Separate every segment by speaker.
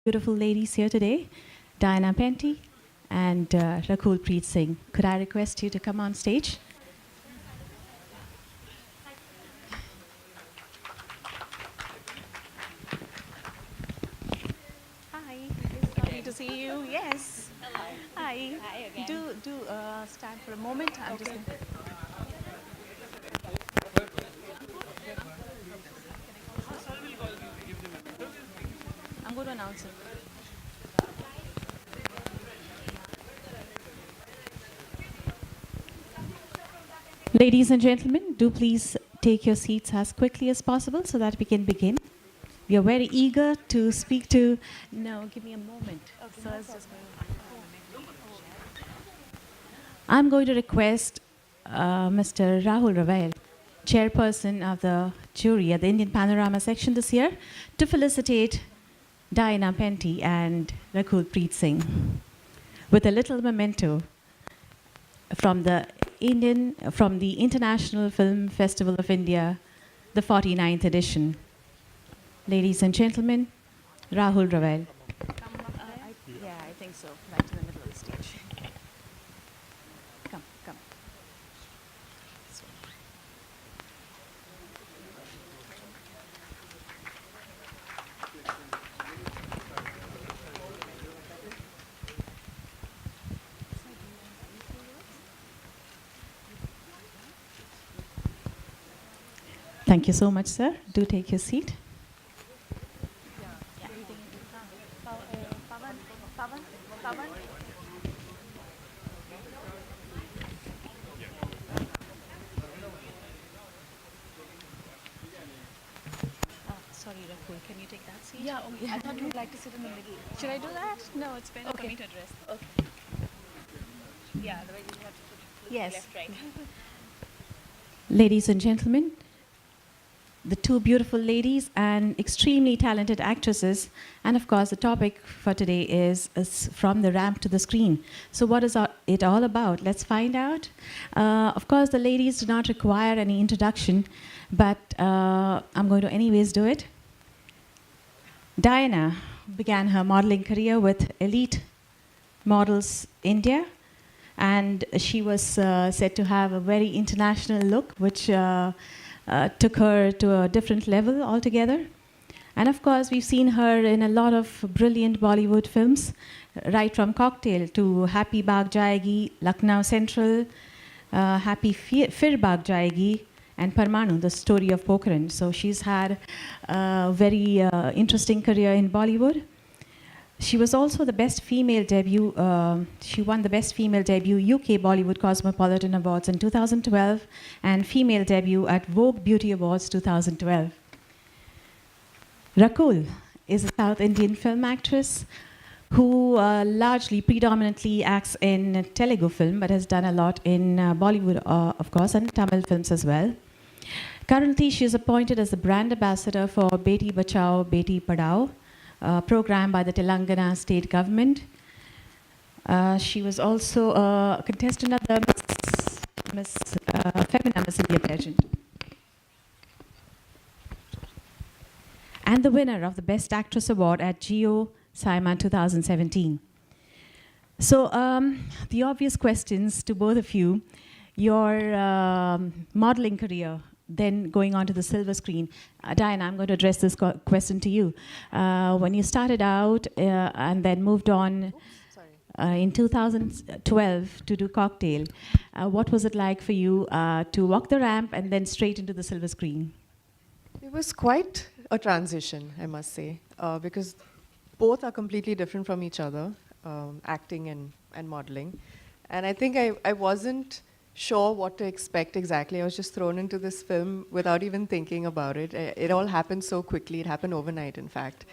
Speaker 1: Beautiful ladies here today, Diana Penty and Rakul Preet Singh. Could I request you to come on stage? Hi, it's lovely to see you. Yes. Hi.
Speaker 2: Hi again.
Speaker 1: Do stand for a moment. I'm just. Gonna... I'm going to announce it. Ladies and gentlemen, do please take your seats as quickly as possible so that we can begin. We are very eager to speak to. No, give me a moment. Okay, so it's just I'm going to request Mr. Rahul Raval, chairperson of the jury at the Indian Panorama section this year, to felicitate Diana Penty and Rakul Preet Singh with a little memento from the International Film Festival of India, the 49th edition. Ladies and gentlemen, Rahul Raval. Yeah, I think so. Right in the middle of the stage. Come. Thank you so much, sir. Do take your seat. Sorry, Rakul, can you take that seat?
Speaker 2: Yeah, okay. I thought you would like to sit in the middle.
Speaker 1: Should I do that? No, it's better for me to address.
Speaker 2: Okay. Yeah, otherwise you have to put
Speaker 1: Yes.
Speaker 2: left, right.
Speaker 1: Ladies and gentlemen, the two beautiful ladies and extremely talented actresses, and of course the topic for today is from the ramp to the screen. So what is it all about? Let's find out. Of course the ladies do not require any introduction, but I'm going to anyways do it. Diana began her modeling career with Elite Models India, and she was said to have a very international look, which took her to a different level altogether. And of course, we've seen her in a lot of brilliant Bollywood films, right from Cocktail to Happy Baag Jayegi, Lucknow Central, Happy Fir Baag Jayegi, and Parmanu, the story of Pokhran. So she's had a very interesting career in Bollywood. She was also the best female debut. She won the best female debut UK Bollywood Cosmopolitan Awards in 2012 and female debut at Vogue Beauty Awards 2012. Rakul is a South Indian film actress who predominantly acts in Telugu film, but has done a lot in Bollywood, of course, and Tamil films as well. Currently, she is appointed as the brand ambassador for Beti Bachao, Beti Padhao, program by the Telangana state government. She was also a contestant at the Miss Femina Miss India pageant. And the winner of the Best Actress Award at Geo Saima 2017. So the obvious questions to both of you, your modeling career, then going on to the silver screen. Diana, I'm going to address this question to you. When you started out and then moved on in 2012 to do Cocktail, what was it like for you to walk the ramp and then straight into the silver screen?
Speaker 3: It was quite a transition, I must say, because both are completely different from each other, acting and modeling. And I think I wasn't sure what to expect exactly. I was just thrown into this film without even thinking about it. It all happened so quickly. It happened overnight, in fact.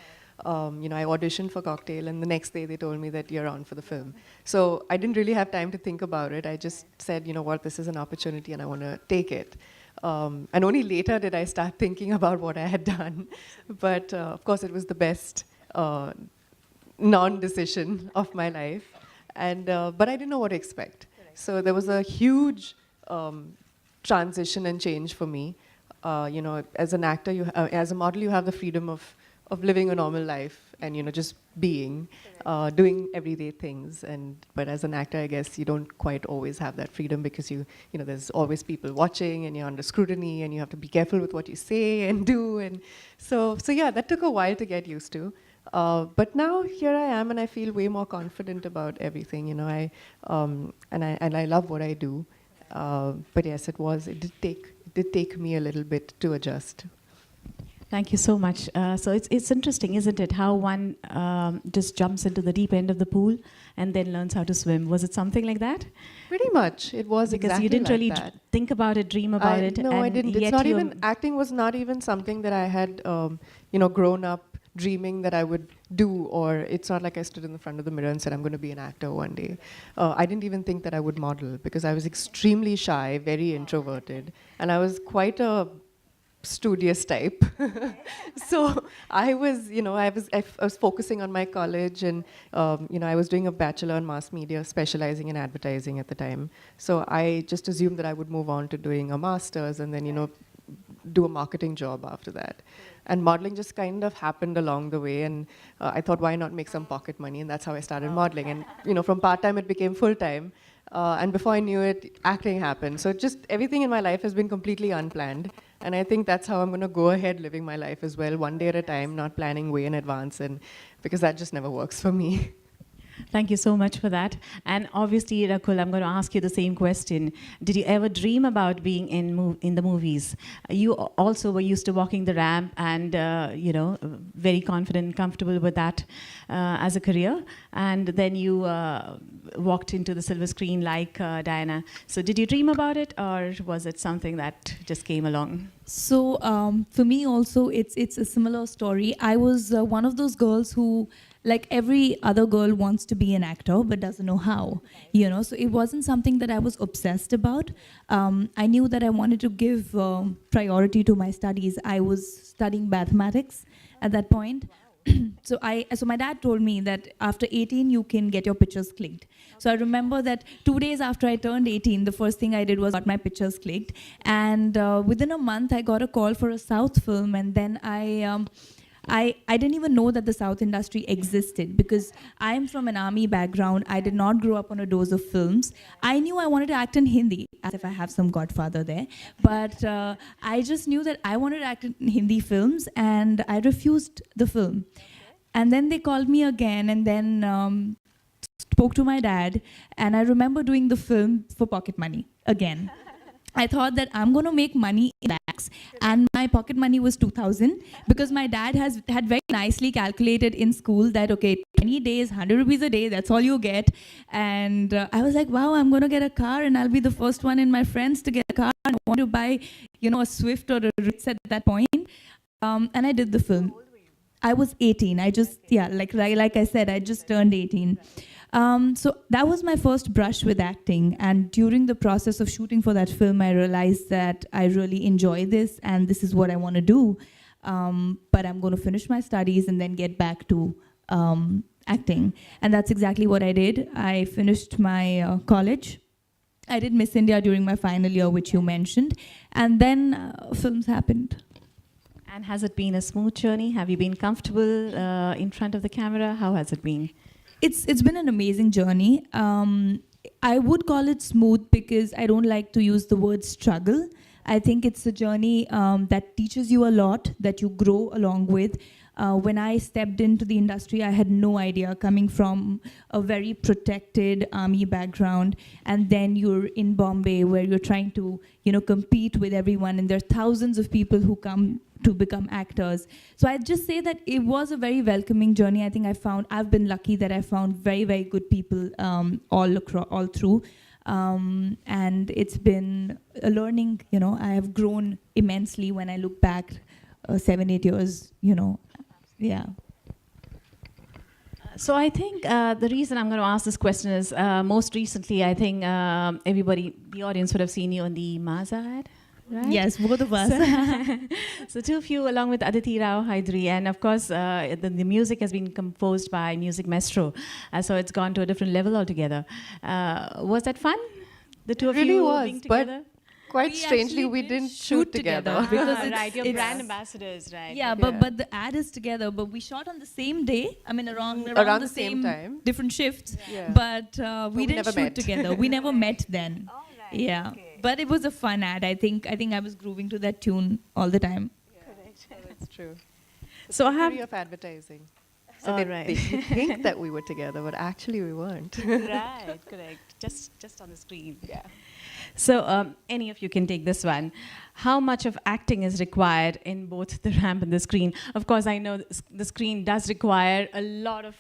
Speaker 3: I auditioned for Cocktail, and the next day they told me that you're on for the film. So I didn't really have time to think about it. I just said, you know what, this is an opportunity and I want to take it. And only later did I start thinking about what I had done. But of course, it was the best non-decision of my life. But I didn't know what to expect. So there was a huge transition and change for me. As an actor, as a model, you have the freedom of of living a normal life and, you know, just being, doing everyday things. But as an actor, I guess you don't quite always have that freedom because you know, there's always people watching and you're under scrutiny and you have to be careful with what you say and do. And so yeah, that took a while to get used to. But now here I am, and I feel way more confident about everything. You know, and I love what I do. But yes, it did take me a little bit to adjust.
Speaker 1: Thank you so much. So it's interesting, isn't it, how one just jumps into the deep end of the pool and then learns how to swim. Was it something like that?
Speaker 3: Pretty much, it was
Speaker 1: Because
Speaker 3: exactly
Speaker 1: you didn't
Speaker 3: like
Speaker 1: really
Speaker 3: that.
Speaker 1: think about it, dream about it.
Speaker 3: No, I didn't. It's
Speaker 1: yet
Speaker 3: not
Speaker 1: you're-
Speaker 3: even, acting was not even something that I had, you know, grown up dreaming that I would do, or it's not like I stood in the front of the mirror and said, I'm going to be an actor one day. I didn't even think that I would model because I was extremely shy, very introverted, and I was quite a studious type. So I was, you know, I was focusing on my college, and you know, I was doing a bachelor in mass media, specializing in advertising at the time. So I just assumed that I would move on to doing a master's and then, you know, do a marketing job after that. And modeling just kind of happened along the way, and I thought, why not make some pocket money? And that's how I started modeling. And you know, from part-time it became full-time. And before I knew it, acting happened. So just everything in my life has been completely unplanned. And I think that's how I'm going to go ahead living my life as well, one day at a time, not planning way in advance, and because that just never works for me.
Speaker 1: Thank you so much for that. And obviously, Rakul, I'm going to ask you the same question. Did you ever dream about being in the movies? You also were used to walking the ramp and, you know, very confident and comfortable with that as a career. And then you walked into the silver screen like Diana. So did you dream about it, or was it something that just came along?
Speaker 2: So for me also, it's a similar story. I was one of those girls who, like every other girl, wants to be an actor but doesn't know how, you know. So it wasn't something that I was obsessed about. I knew that I wanted to give priority to my studies. I was studying mathematics at that point. So my dad told me that after 18 you can get your pictures clicked. So I remember that 2 days after I turned 18, the first thing I did was got my pictures clicked. And within a month I got a call for a South film, and then I didn't even know that the South industry existed because I'm from an army background. I did not grow up on a dose of films. I knew I wanted to act in Hindi, as if I have some godfather there. But I just knew that I wanted to act in Hindi films, and I refused the film. And then they called me again, and then spoke to my dad. And I remember doing the film for pocket money again. I thought that I'm going to make money in lakhs, and my pocket money was 2,000 because my dad had very nicely calculated in school that, okay, 20 days, 100 rupees a day, that's all you get. And I was like, wow, I'm going to get a car, and I'll be the first one in my friends to get a car. I want to buy, you know, a Swift or a Ritz at that point. And I did the film. I was 18. Like I said, I just turned 18. So that was my first brush with acting, and during the process of shooting for that film, I realized that I really enjoy this and this is what I want to do. But I'm going to finish my studies and then get back to acting. And that's exactly what I did. I finished my college. I did Miss India during my final year, which you mentioned, and then films happened.
Speaker 1: And has it been a smooth journey? Have you been comfortable in front of the camera? How has it been?
Speaker 2: It's been an amazing journey. I would call it smooth because I don't like to use the word struggle. I think it's a journey that teaches you a lot, that you grow along with. When I stepped into the industry, I had no idea, coming from a very protected army background, and then you're in Bombay where you're trying to, you know, compete with everyone, and there are thousands of people who come to become actors. So I'd just say that it was a very welcoming journey. I think I've been lucky that I found very, very good people all through. And it's been a learning, you know. I have grown immensely when I look back 7-8 years, you know. Yeah.
Speaker 1: So I think the reason I'm going to ask this question is most recently, I think the audience would have seen you on the Maza ad, right?
Speaker 2: Yes, both of us.
Speaker 1: So two of you along with Aditi Rao Hydari, and of course the music has been composed by Music Maestro, so it's gone to a different level altogether. Was that fun? The two of
Speaker 3: really
Speaker 1: you
Speaker 3: was,
Speaker 1: being together?
Speaker 3: Quite
Speaker 2: We
Speaker 3: strangely,
Speaker 2: actually
Speaker 3: we
Speaker 2: didn't
Speaker 3: didn't
Speaker 2: shoot
Speaker 3: shoot
Speaker 2: together.
Speaker 3: together.
Speaker 2: Because
Speaker 1: Ah,
Speaker 2: it's-
Speaker 1: right, you're
Speaker 2: it's-
Speaker 1: brand ambassadors, right?
Speaker 2: Yeah,
Speaker 1: Okay.
Speaker 2: but the ad is together. But we shot on the same day. I mean, around
Speaker 3: Around
Speaker 2: the
Speaker 3: the same time.
Speaker 2: different shifts.
Speaker 3: Yeah.
Speaker 2: But we
Speaker 3: we
Speaker 2: didn't
Speaker 3: never
Speaker 2: shoot
Speaker 3: met.
Speaker 2: together. We never met then.
Speaker 1: All right,
Speaker 2: Yeah,
Speaker 1: okay.
Speaker 2: but it was a fun ad. I think I was grooving to that tune all the time.
Speaker 3: So it's true.
Speaker 1: So I have
Speaker 3: Theory of advertising. So
Speaker 1: All
Speaker 3: they,
Speaker 1: right.
Speaker 3: they think that we were together, but actually we weren't.
Speaker 1: right, correct. Just on the screen.
Speaker 3: Yeah.
Speaker 1: So any of you can take this one. How much of acting is required in both the ramp and the screen? Of course, I know the screen does require a lot of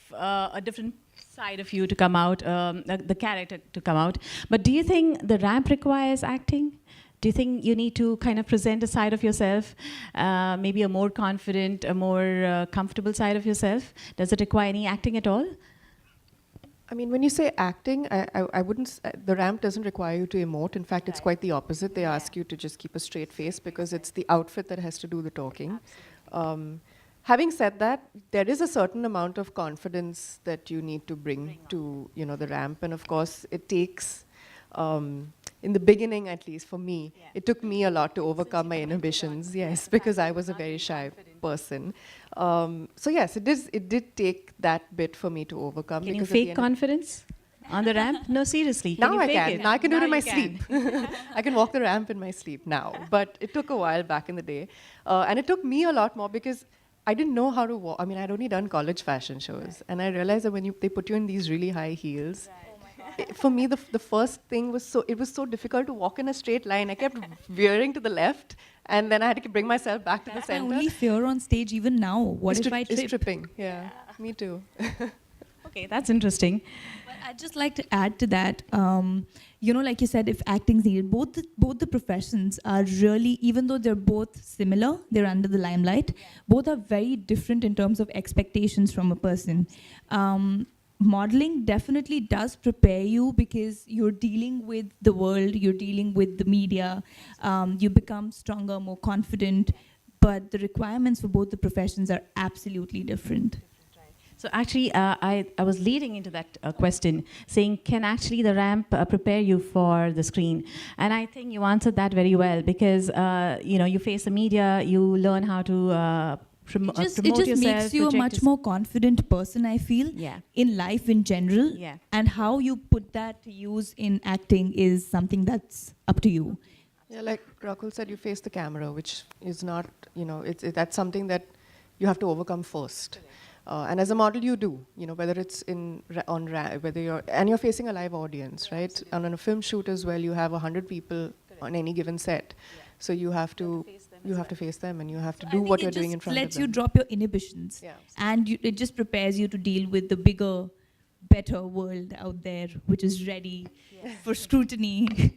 Speaker 1: a different side of you to come out, the character to come out. But do you think the ramp requires acting? Do you think you need to kind of present a side of yourself, maybe a more confident, a more comfortable side of yourself? Does it require any acting at all?
Speaker 3: I mean, when you say acting, I wouldn't. The ramp doesn't require you to emote. In fact, it's quite the opposite. They ask you to just keep a straight face because it's the outfit that has to do the talking. Having said that, there is a certain amount of confidence that you need to bring to the ramp, and of course, it takes. In the beginning, at least for me, it took me a lot to overcome my inhibitions. Yes, because I was a very shy person. So yes, it did take that bit for me to overcome.
Speaker 1: Can you
Speaker 3: because at the
Speaker 1: fake
Speaker 3: end of-
Speaker 1: confidence on the ramp? No, seriously.
Speaker 3: Now
Speaker 1: you
Speaker 3: I
Speaker 1: fake
Speaker 3: can.
Speaker 1: it?
Speaker 3: Now I can do it in my
Speaker 1: you can.
Speaker 3: sleep. I can walk the ramp in my sleep now. But it took a while back in the day. And it took me a lot more because I didn't know how to walk. I mean, I'd only done college fashion shows. And I realized that when they put you in these really high heels, for me, the first thing was it was so difficult to walk in a straight line. I kept veering to the left, and then I had to bring myself back to the
Speaker 2: That's my
Speaker 3: center.
Speaker 2: only fear on stage even now. What if I
Speaker 3: Is
Speaker 2: trip?
Speaker 3: tripping. Yeah, me too.
Speaker 1: Okay, that's interesting.
Speaker 2: But I'd just like to add to that, like you said, if acting's needed, both the professions are really, even though they're both similar, they're under the limelight, both are very different in terms of expectations from a person. Modeling definitely does prepare you because you're dealing with the world, you're dealing with the media, you become stronger, more confident, but the requirements for both the professions are absolutely different.
Speaker 1: So actually, I was leading into that question, saying, can actually the ramp prepare you for the screen? And I think you answered that very well because, you face the media, you learn how to promote
Speaker 2: It
Speaker 1: yourself.
Speaker 2: just makes you a
Speaker 1: project
Speaker 2: much more confident person, I feel,
Speaker 1: Yeah.
Speaker 2: in life in general.
Speaker 1: Yeah.
Speaker 2: And how you put that to use in acting is something that's up to you.
Speaker 3: Yeah, like Rakul said, you face the camera, which is not, that's something that you have to overcome first. And as a model, you do, whether it's whether you're facing a live audience, right? And on a film shoot as well, you have 100 people on any given set. So you have to face them and you have to do what you're doing in front of them.
Speaker 2: It just lets you drop your inhibitions.
Speaker 3: Yeah.
Speaker 2: And it just prepares you to deal with the bigger, better world out there, which is ready for scrutiny.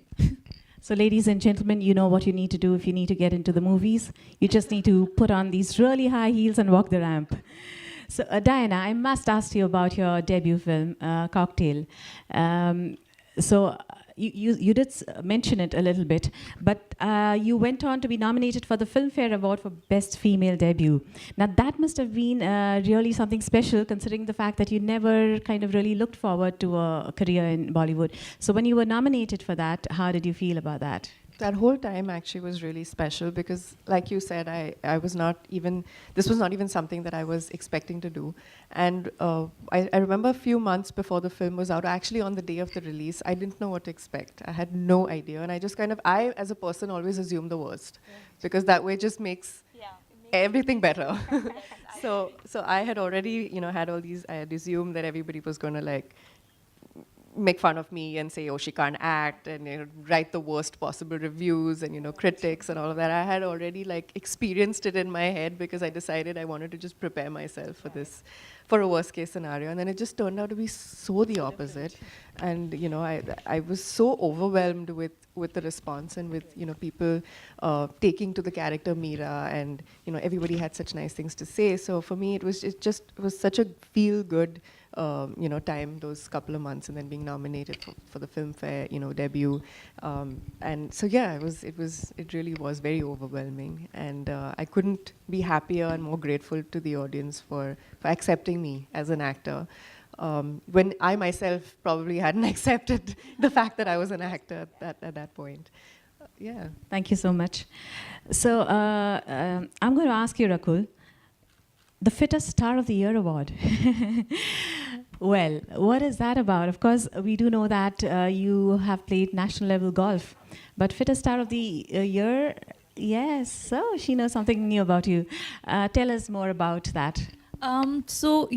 Speaker 1: So ladies and gentlemen, you know what you need to do if you need to get into the movies. You just need to put on these really high heels and walk the ramp. So Diana, I must ask you about your debut film, Cocktail. You did mention it a little bit, but you went on to be nominated for the Filmfare Award for Best Female Debut. Now that must have been really something special, considering the fact that you never kind of really looked forward to a career in Bollywood. So when you were nominated for that, how did you feel about that?
Speaker 3: That whole time actually was really special because, like you said, this was not even something that I was expecting to do. And I remember a few months before the film was out, actually on the day of the release, I didn't know what to expect. I had no idea. And I just I, as a person, always assume the worst because that way just makes everything better. So I had already, had all these, I had assumed that everybody was going to make fun of me and say, oh, she can't act, and write the worst possible reviews and critics and all of that. I had already experienced it in my head because I decided I wanted to just prepare myself for a worst case scenario, and then it just turned out to be so the opposite. And I was so overwhelmed with the response and with people taking to the character Meera, and everybody had such nice things to say. So for me, it was such a feel good time, those couple of months, and then being nominated for the Filmfare, debut. And so yeah, it really was very overwhelming, and I couldn't be happier and more grateful to the audience for accepting me as an actor. When I myself probably hadn't accepted the fact that I was an actor at that point. yeah.
Speaker 1: Thank you so much. So I'm going to ask you, Rakul, the Fittest Star of the Year award. Well, what is that about? Of course, we do know that you have played national level golf, but Fittest Star of the Year, yes. So she knows something new about you. Tell us more about that.
Speaker 2: So,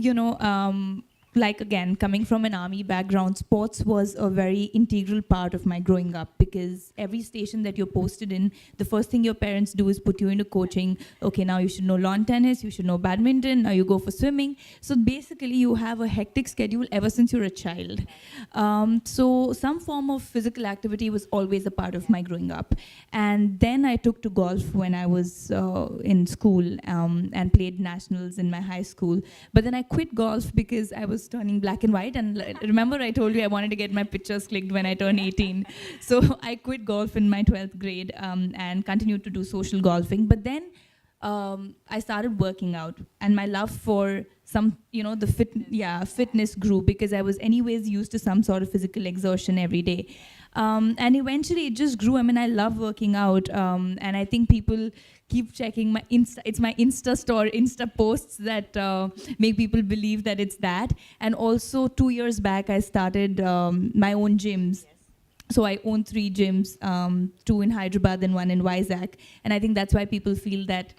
Speaker 2: like again, coming from an army background, sports was a very integral part of my growing up, because every station that you're posted in, the first thing your parents do is put you into coaching. Okay, now you should know lawn tennis, you should know badminton, now you go for swimming. So basically, you have a hectic schedule ever since you're a child. So some form of physical activity was always a part of my growing up. And then I took to golf when I was in school and played nationals in my high school. But then I quit golf because I was turning black and white. And remember, I told you I wanted to get my pictures clicked when I turned 18. So I quit golf in my 12th grade and continued to do social golfing. But then I started working out, and my love for the fitness grew, because I was anyways used to some sort of physical exertion every day. And eventually it just grew. I mean, I love working out, and I think people keep checking my Insta. It's my Insta posts that make people believe that it's that. And also 2 years back, I started my own gyms. So I own 3 gyms, 2 in Hyderabad and 1 in Vizag, and I think that's why people feel that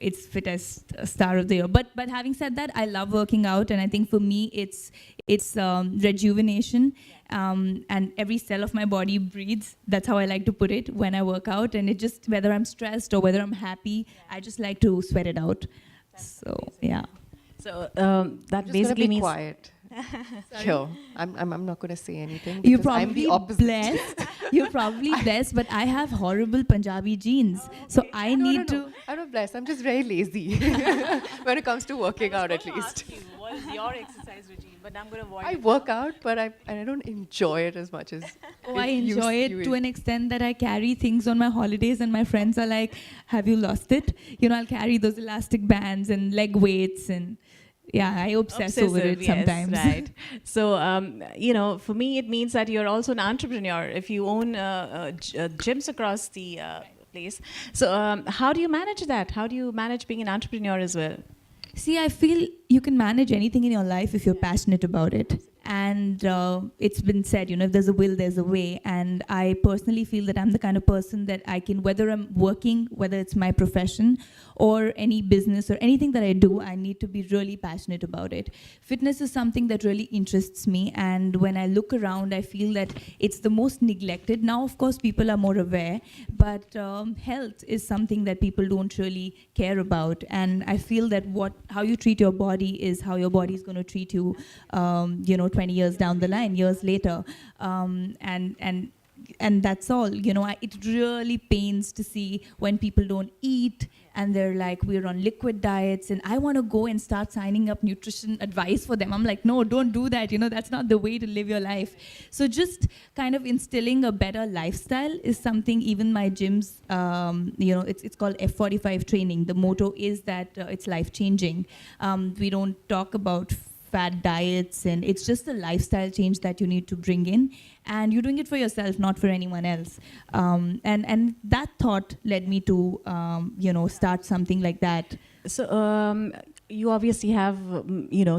Speaker 2: it's Fittest Star of the Year. But having said that, I love working out, and I think for me it's rejuvenation, and every cell of my body breathes. That's how I like to put it when I work out, and it just, whether I'm stressed or whether I'm happy, I just like to sweat it out. So yeah.
Speaker 1: So
Speaker 3: I'm
Speaker 1: that
Speaker 3: just
Speaker 1: basically
Speaker 3: gonna be
Speaker 1: means
Speaker 3: quiet. Sure. I'm not going to say anything
Speaker 2: You're
Speaker 3: because I'm the
Speaker 2: probably
Speaker 3: opposite.
Speaker 2: blessed. You're probably blessed, but I have horrible Punjabi genes, so I need to.
Speaker 3: I'm not blessed. I'm just very lazy when it comes to working out, at least.
Speaker 1: What is your exercise regime? But I'm going to avoid
Speaker 3: I work out, but I don't enjoy it as much as.
Speaker 2: Oh, I enjoy it to an extent that I carry things on my holidays, and my friends are like, "Have you lost it?" I'll carry those elastic bands and leg weights, and yeah, I obsess over it sometimes.
Speaker 1: Yes, right. So, for me, it means that you're also an entrepreneur if you own gyms across the place. So, how do you manage that? How do you manage being an entrepreneur as well?
Speaker 2: See, I feel you can manage anything in your life if you're passionate about it. And it's been said, if there's a will, there's a way. And I personally feel that I'm the kind of person that I can, whether I'm working, whether it's my profession or any business or anything that I do, I need to be really passionate about it. Fitness is something that really interests me. And when I look around, I feel that it's the most neglected. Now, of course, people are more aware, but health is something that people don't really care about. And I feel that how you treat your body is how your body is going to treat you, 20 years down the line, years later, and that's all. It really pains to see when people don't eat and they're like, we're on liquid diets, and I want to go and start signing up nutrition advice for them. I'm like, no, don't do that. That's not the way to live your life. So just kind of instilling a better lifestyle is something. Even my gyms, it's called F45 training. The motto is that it's life changing. We don't talk about fad diets, and it's just a lifestyle change that you need to bring in, and you're doing it for yourself, not for anyone else. And that thought led me to start something like that.
Speaker 1: So you obviously have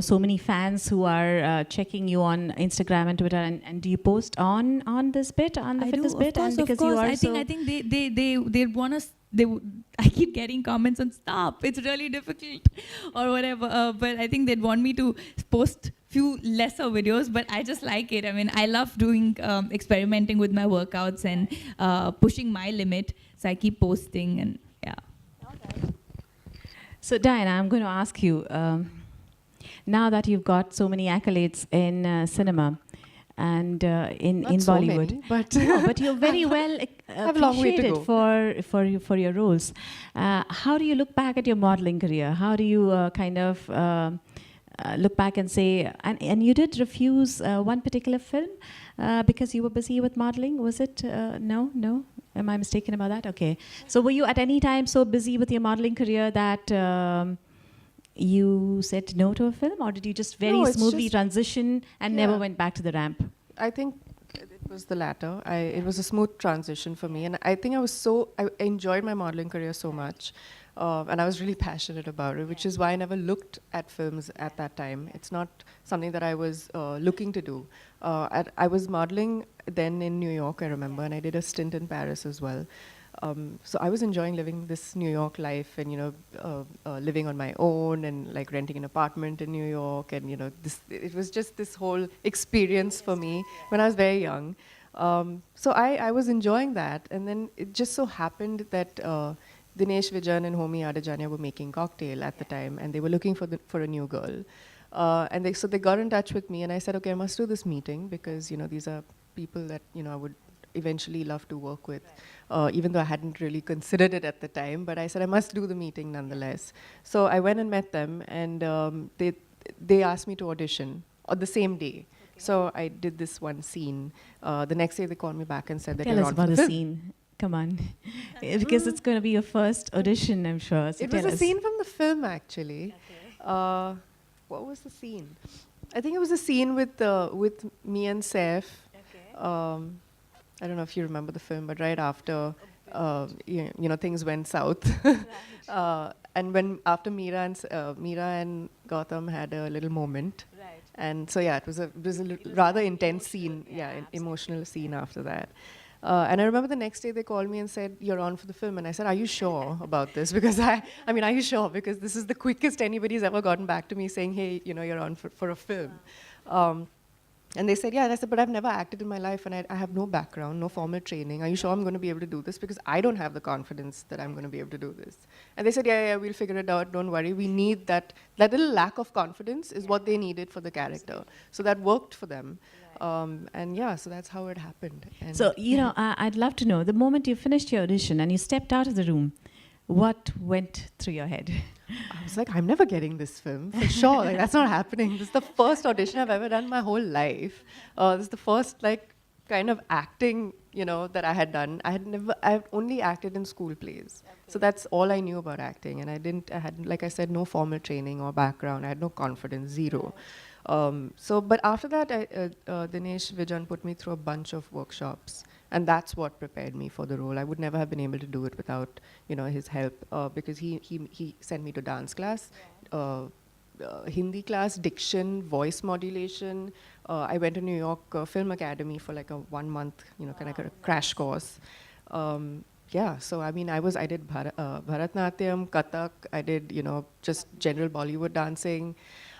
Speaker 1: so many fans who are checking you on Instagram and Twitter, and do you post on this bit, on the fitness bit?
Speaker 2: Of course,
Speaker 1: and because you are
Speaker 2: I think they want us. I keep getting comments on stop, it's really difficult or whatever, but I think they'd want me to post few lesser videos, but I just like it. I mean, I love doing experimenting with my workouts and pushing my limit, so I keep posting, and yeah.
Speaker 1: So Diana, I'm going to ask you, now that you've got so many accolades in cinema and in Bollywood,
Speaker 3: many, but
Speaker 1: no, but you're very well
Speaker 3: have a long way to
Speaker 1: appreciated for your roles. How do you look back at your modeling career? How do you look back and say, and you did refuse one particular film because you were busy with modeling? Was it? No? Am I mistaken about that? Okay. So were you at any time so busy with your modeling career that you said no to a film, or did you just very smoothly transition and never went back to the ramp?
Speaker 3: I think was the latter. It was a smooth transition for me, and I think I enjoyed my modeling career so much, and I was really passionate about it, which is why I never looked at films at that time. It's not something that I was looking to do. I was modeling then in New York, I remember, and I did a stint in Paris as well. So I was enjoying living this New York life, and living on my own, and like renting an apartment in New York, and it was just this whole experience for me when I was very young. So I was enjoying that, and then it just so happened that Dinesh Vijan and Homi Adajania were making Cocktail at the time, and they were looking for a new girl, and they got in touch with me, and I said, okay, I must do this meeting because these are people that I would eventually love to work with, even though I hadn't really considered it at the time. But I said I must do the meeting nonetheless. So I went and met them, and they asked me to audition on the same day. So I did this one scene. The next day they called me back and said that
Speaker 1: Tell
Speaker 3: you're
Speaker 1: us
Speaker 3: on
Speaker 1: about
Speaker 3: for
Speaker 1: the
Speaker 3: film.
Speaker 1: scene. Come on. Because it's going to be your first audition, I'm sure. So
Speaker 3: It was
Speaker 1: tell
Speaker 3: a
Speaker 1: us.
Speaker 3: scene from the film, actually. What was the scene? I think it was a scene with me and Saif. I don't know if you remember the film, but right after, things went south. And when after Meera and Gautam had a little moment.
Speaker 1: Right.
Speaker 3: And so, yeah, it was a rather intense scene, an emotional scene after that. And I remember the next day they called me and said, you're on for the film. And I said, are you sure about this? Because are you sure? Because this is the quickest anybody's ever gotten back to me saying, hey, you're on for a film. And they said, yeah. And I said, but I've never acted in my life, and I have no background, no formal training. Are you sure I'm going to be able to do this? Because I don't have the confidence that I'm going to be able to do this. And they said, yeah, we'll figure it out. Don't worry. We need that little lack of confidence is what they needed for the character. So that worked for them. And yeah, so that's how it happened. And
Speaker 1: So, I'd love to know, the moment you finished your audition and you stepped out of the room, what went through your head?
Speaker 3: I was like, I'm never getting this film, for sure. Like, that's not happening. This is the first audition I've ever done in my whole life. This is the first, kind of acting, that I had done. I've only acted in school plays. Okay. So that's all I knew about acting. And I had, like I said, no formal training or background. I had no confidence, zero. But after that, Dinesh Vijan put me through a bunch of workshops. And that's what prepared me for the role. I would never have been able to do it without, his help, because he sent me to dance class, Hindi class, diction, voice modulation. I went to New York Film Academy for like a 1 month, kind of a crash course. So I did Bharatnatyam, Kathak. I did, just general Bollywood dancing.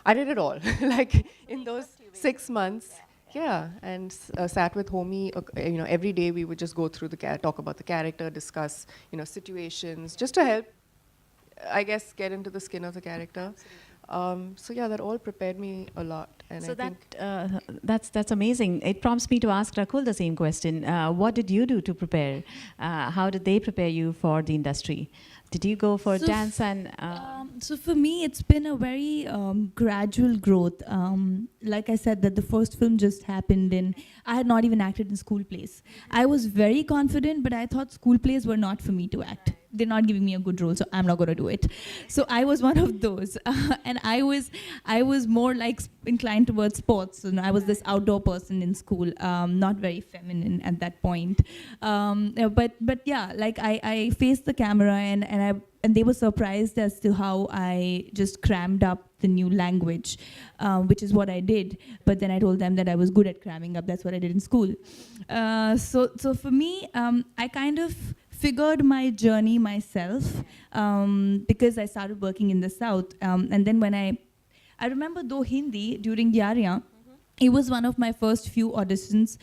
Speaker 3: I did it all, like in those 6 months. Yeah, and sat with Homi. Every day we would just go through talk about the character, discuss, situations, just to help, I guess, get into the skin of the character. So yeah, that all prepared me a lot. And
Speaker 1: So
Speaker 3: I think
Speaker 1: that's amazing. It prompts me to ask Rakul the same question. What did you do to prepare? How did they prepare you for the industry? Did you go for
Speaker 2: So
Speaker 1: dance and...
Speaker 2: So for me, it's been a very gradual growth. Like I said, that the first film just happened, and I had not even acted in school plays. I was very confident, but I thought school plays were not for me to act. They're not giving me a good role, so I'm not going to do it. So I was one of those, and I was more like inclined towards sports. And I was this outdoor person in school, not very feminine at that point. But yeah, like I faced the camera, and they were surprised as to how I just crammed up the new language, which is what I did. But then I told them that I was good at cramming up. That's what I did in school. So for me, I kind of figured my journey myself, because I started working in the South. And then when I remember though Hindi during Yarya, it was one of my first few auditions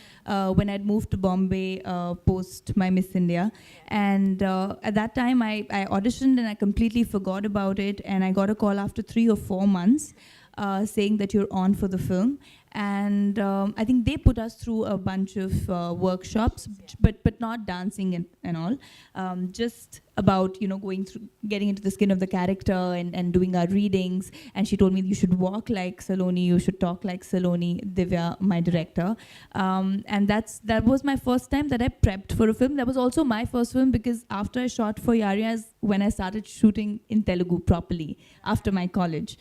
Speaker 2: when I'd moved to Bombay post my Miss India. And at that time, I auditioned and I completely forgot about it. And I got a call after 3 or 4 months saying that you're on for the film. And I think they put us through a bunch of workshops, but not dancing and all. Just about going through, getting into the skin of the character and doing our readings. And she told me, you should walk like Saloni, you should talk like Saloni, Divya, my director. And that was my first time that I prepped for a film. That was also my first film, because after I shot for Yarya is when I started shooting in Telugu properly after my college.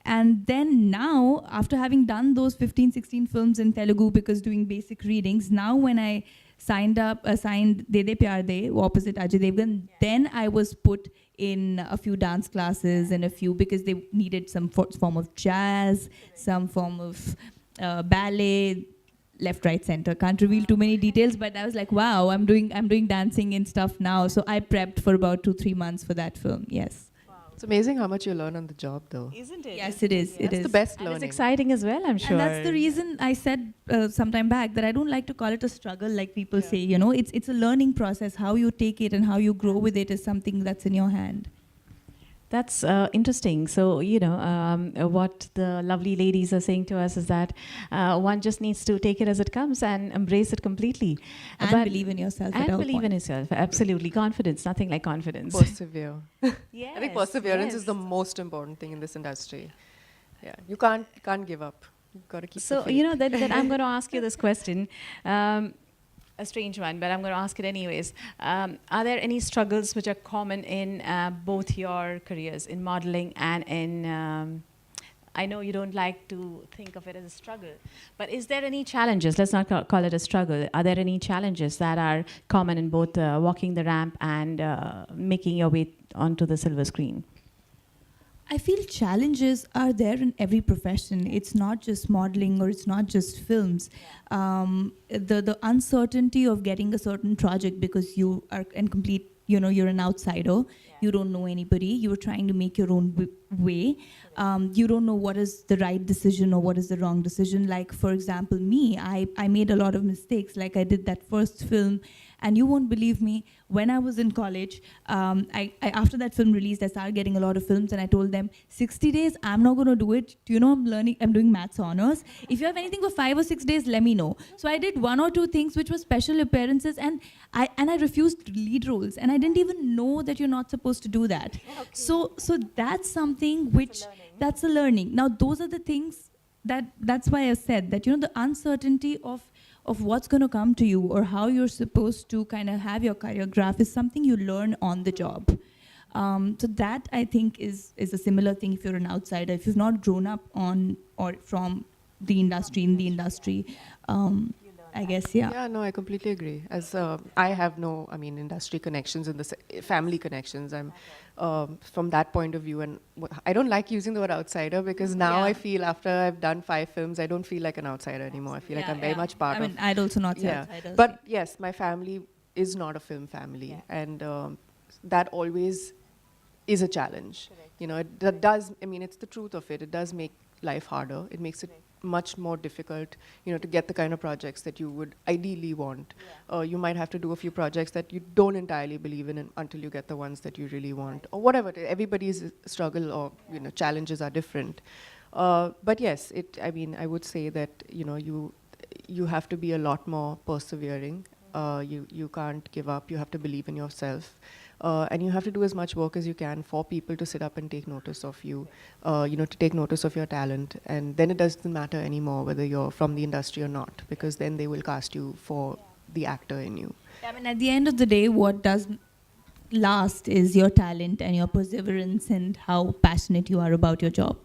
Speaker 2: And then now, after having done those 15, 16 films in Telugu because doing basic readings, now when I signed De De Pyar De, opposite Ajay Devgan, then I was put in a few dance classes and a few, because they needed some form of jazz, some form of ballet, left, right, center. Can't reveal too many details, but I was like, wow, I'm doing dancing and stuff now. So I prepped for about 2-3 months for that film. Yes.
Speaker 3: It's amazing how much you learn on the job, though.
Speaker 1: Isn't it?
Speaker 2: Yes, it is. It
Speaker 3: That's
Speaker 2: is.
Speaker 3: the best
Speaker 1: And
Speaker 3: learning.
Speaker 1: it's exciting as well, I'm sure.
Speaker 2: And that's the reason I said some time back that I don't like to call it a struggle, like people say. It's a learning process. How you take it and how you grow with it is something that's in your hand.
Speaker 1: That's interesting. So, what the lovely ladies are saying to us is that one just needs to take it as it comes and embrace it completely.
Speaker 2: And believe in yourself.
Speaker 1: And believe in yourself. Absolutely. Confidence. Nothing like confidence.
Speaker 3: Persevere.
Speaker 1: Yes,
Speaker 3: I think perseverance is
Speaker 1: yes.
Speaker 3: the most important thing in this industry. Yeah, you can't give up. You've got to keep.
Speaker 1: So,
Speaker 3: the faith.
Speaker 1: that I'm going to ask you this question. A strange one, but I'm going to ask it anyways. Are there any struggles which are common in both your careers, in modeling and in... I know you don't like to think of it as a struggle, but is there any challenges? Let's not call it a struggle. Are there any challenges that are common in both walking the ramp and making your way onto the silver screen?
Speaker 2: I feel challenges are there in every profession. It's not just modeling or it's not just films. The uncertainty of getting a certain project because you are incomplete, you're an outsider. You don't know anybody. You're trying to make your own way. You don't know what is the right decision or what is the wrong decision. Like, for example, me, I made a lot of mistakes. Like, I did that first film, and you won't believe me, when I was in college, I after that film released, I started getting a lot of films, and I told them, 60 days, I'm not going to do it. Do you know I'm doing maths honors? If you have anything for 5 or 6 days, let me know. So I did 1 or 2 things which were special appearances, and I refused lead roles, and I didn't even know that you're not supposed to do that. Okay. So that's something which, that's a learning. Now, those are the things that's why I said that, the uncertainty of what's going to come to you or how you're supposed to kind of have your career graph is something you learn on the job. So that, I think, is a similar thing if you're an outsider. If you've not grown up on or from the industry, in the industry, I guess, yeah.
Speaker 3: Yeah, no, I completely agree. As I have no, industry connections in the family connections. I'm from that point of view, and I don't like using the word outsider because now I feel after I've done 5 films, I don't feel like an outsider anymore. I feel like I'm very much part of.
Speaker 2: I'd also not say
Speaker 3: Yeah,
Speaker 2: outsiders.
Speaker 3: but yes, my family is not a film family, and that always is a challenge. That does. It's the truth of it. It does make life harder. It makes it much more difficult, to get the kind of projects that you would ideally want. You might have to do a few projects that you don't entirely believe in until you get the ones that you really want, or whatever. Everybody's struggle or challenges are different. But yes, I would say that you have to be a lot more persevering. You can't give up. You have to believe in yourself. And you have to do as much work as you can for people to sit up and take notice of you, to take notice of your talent. And then it doesn't matter anymore whether you're from the industry or not, because then they will cast you for the actor in you.
Speaker 2: At the end of the day, what does last is your talent and your perseverance and how passionate you are about your job.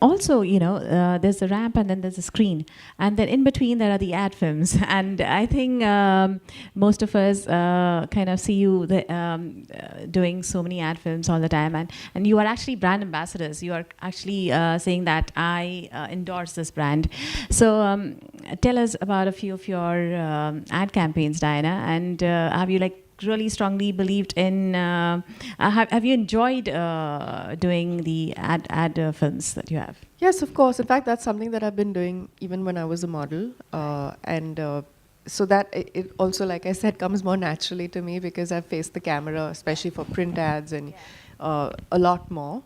Speaker 1: Also, there's a ramp and then there's a screen. And then in between, there are the ad films. And I think most of us kind of see you doing so many ad films all the time. And you are actually brand ambassadors. You are actually saying that I endorse this brand. So tell us about a few of your ad campaigns, Diana. And have you really strongly believed in, have you enjoyed doing the ad films that you have?
Speaker 3: Yes, of course. In fact, that's something that I've been doing even when I was a model. So that it also, like I said, comes more naturally to me because I've faced the camera, especially for print ads and a lot more.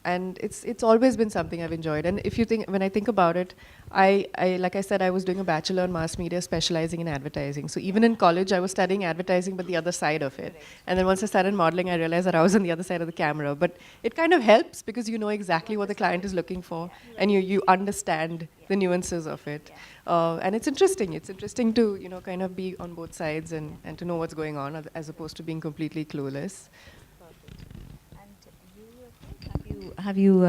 Speaker 3: And it's always been something I've enjoyed. And when I think about it, I like I said, I was doing a bachelor in mass media specializing in advertising. So even in college, I was studying advertising, but the other side of it. And then once I started modeling, I realized that I was on the other side of the camera. But it kind of helps because you know exactly what the client is looking for, and you understand the nuances of it. And it's interesting. It's interesting to kind of be on both sides and to know what's going on as opposed to being completely clueless.
Speaker 1: have you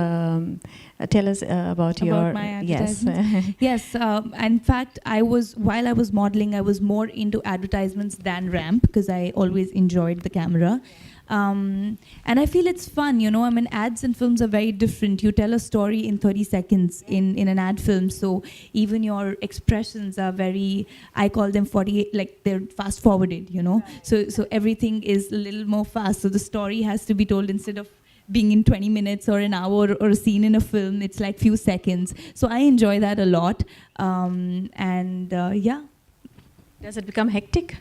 Speaker 1: tell us about your
Speaker 2: my
Speaker 1: yes.
Speaker 2: advertisements? Yes, in fact, while I was modeling, I was more into advertisements than ramp because I always enjoyed the camera. And I feel it's fun, you know. I mean, ads and films are very different. You tell a story in 30 seconds in an ad film, so even your expressions are very, I call them 48, like they're fast forwarded, you know. So everything is a little more fast. So the story has to be told instead of being in 20 minutes or an hour or a scene in a film, it's like few seconds. So I enjoy that a lot. Yeah.
Speaker 1: Does it become hectic?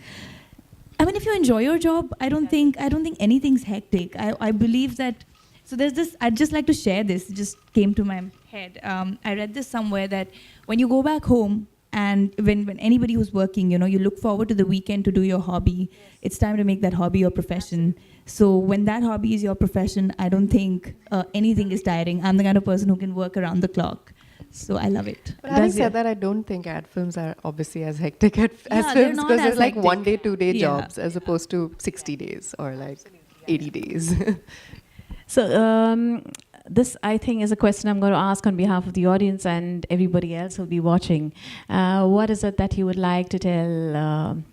Speaker 2: I mean, if you enjoy your job, I don't think anything's hectic. I believe that. So there's this. I'd just like to share this. It just came to my head. I read this somewhere that when you go back home and when anybody who's working, you know, you look forward to the weekend to do your hobby. It's time to make that hobby your profession. So when that hobby is your profession, I don't think anything is tiring. I'm the kind of person who can work around the clock. So I love it.
Speaker 3: But having said that, I don't think ad films are obviously as hectic as
Speaker 2: they're
Speaker 3: films,
Speaker 2: not
Speaker 3: because
Speaker 2: as
Speaker 3: it's like
Speaker 2: hectic.
Speaker 3: 1 day, 2 day
Speaker 2: Yeah.
Speaker 3: jobs as opposed to 60 days or like 80 days.
Speaker 1: So this, I think, is a question I'm going to ask on behalf of the audience and everybody else who'll be watching. What is it that you would like to tell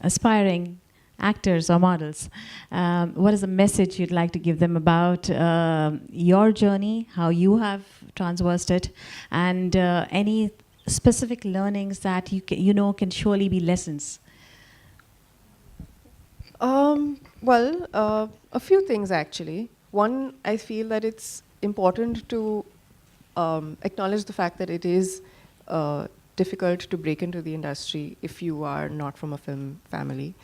Speaker 1: aspiring actors or models? What is the message you'd like to give them about your journey, how you have traversed it, and any specific learnings that you know can surely be lessons?
Speaker 3: Well, a few things actually. One, I feel that it's important to acknowledge the fact that it is difficult to break into the industry if you are not from a film family.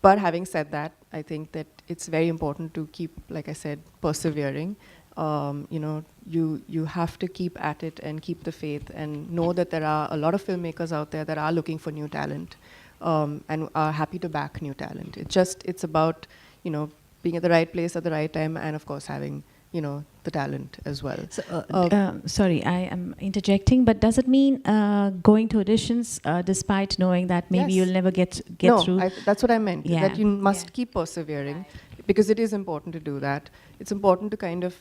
Speaker 3: But having said that, I think that it's very important to keep, like I said, persevering. You know, you have to keep at it and keep the faith and know that there are a lot of filmmakers out there that are looking for new talent and are happy to back new talent. It's about, you know, being at the right place at the right time and of course having, you know, the talent as well.
Speaker 1: So, sorry, I am interjecting, but does it mean going to auditions despite knowing that maybe
Speaker 3: Yes.
Speaker 1: you'll never get
Speaker 3: No,
Speaker 1: through?
Speaker 3: that's what I meant,
Speaker 1: Yeah.
Speaker 3: that you must keep persevering because it is important to do that. It's important to kind of,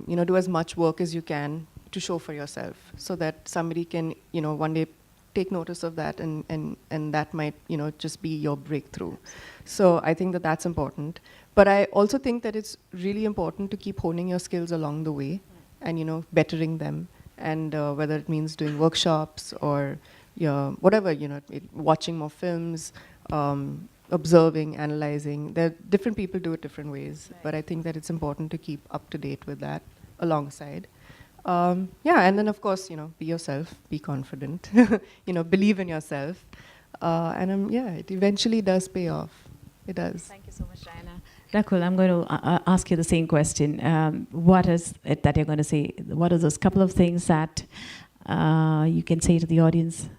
Speaker 3: you know, do as much work as you can to show for yourself so that somebody can, you know, one day take notice of that and that might, you know, just be your breakthrough. So I think that that's important. But I also think that it's really important to keep honing your skills along the way and, you know, bettering them. And whether it means doing workshops or whatever, you know, watching more films, observing, analyzing. Different people do it different ways. But I think that it's important to keep up to date with that alongside. Yeah, and then of course, you know, be yourself, be confident, you know, believe in yourself. And yeah, it eventually does pay off. It does.
Speaker 1: Thank you so much, Diana. Rakul, I'm going to ask you the same question. What is it that you're going to say? What are those couple of things that you can say to the audience?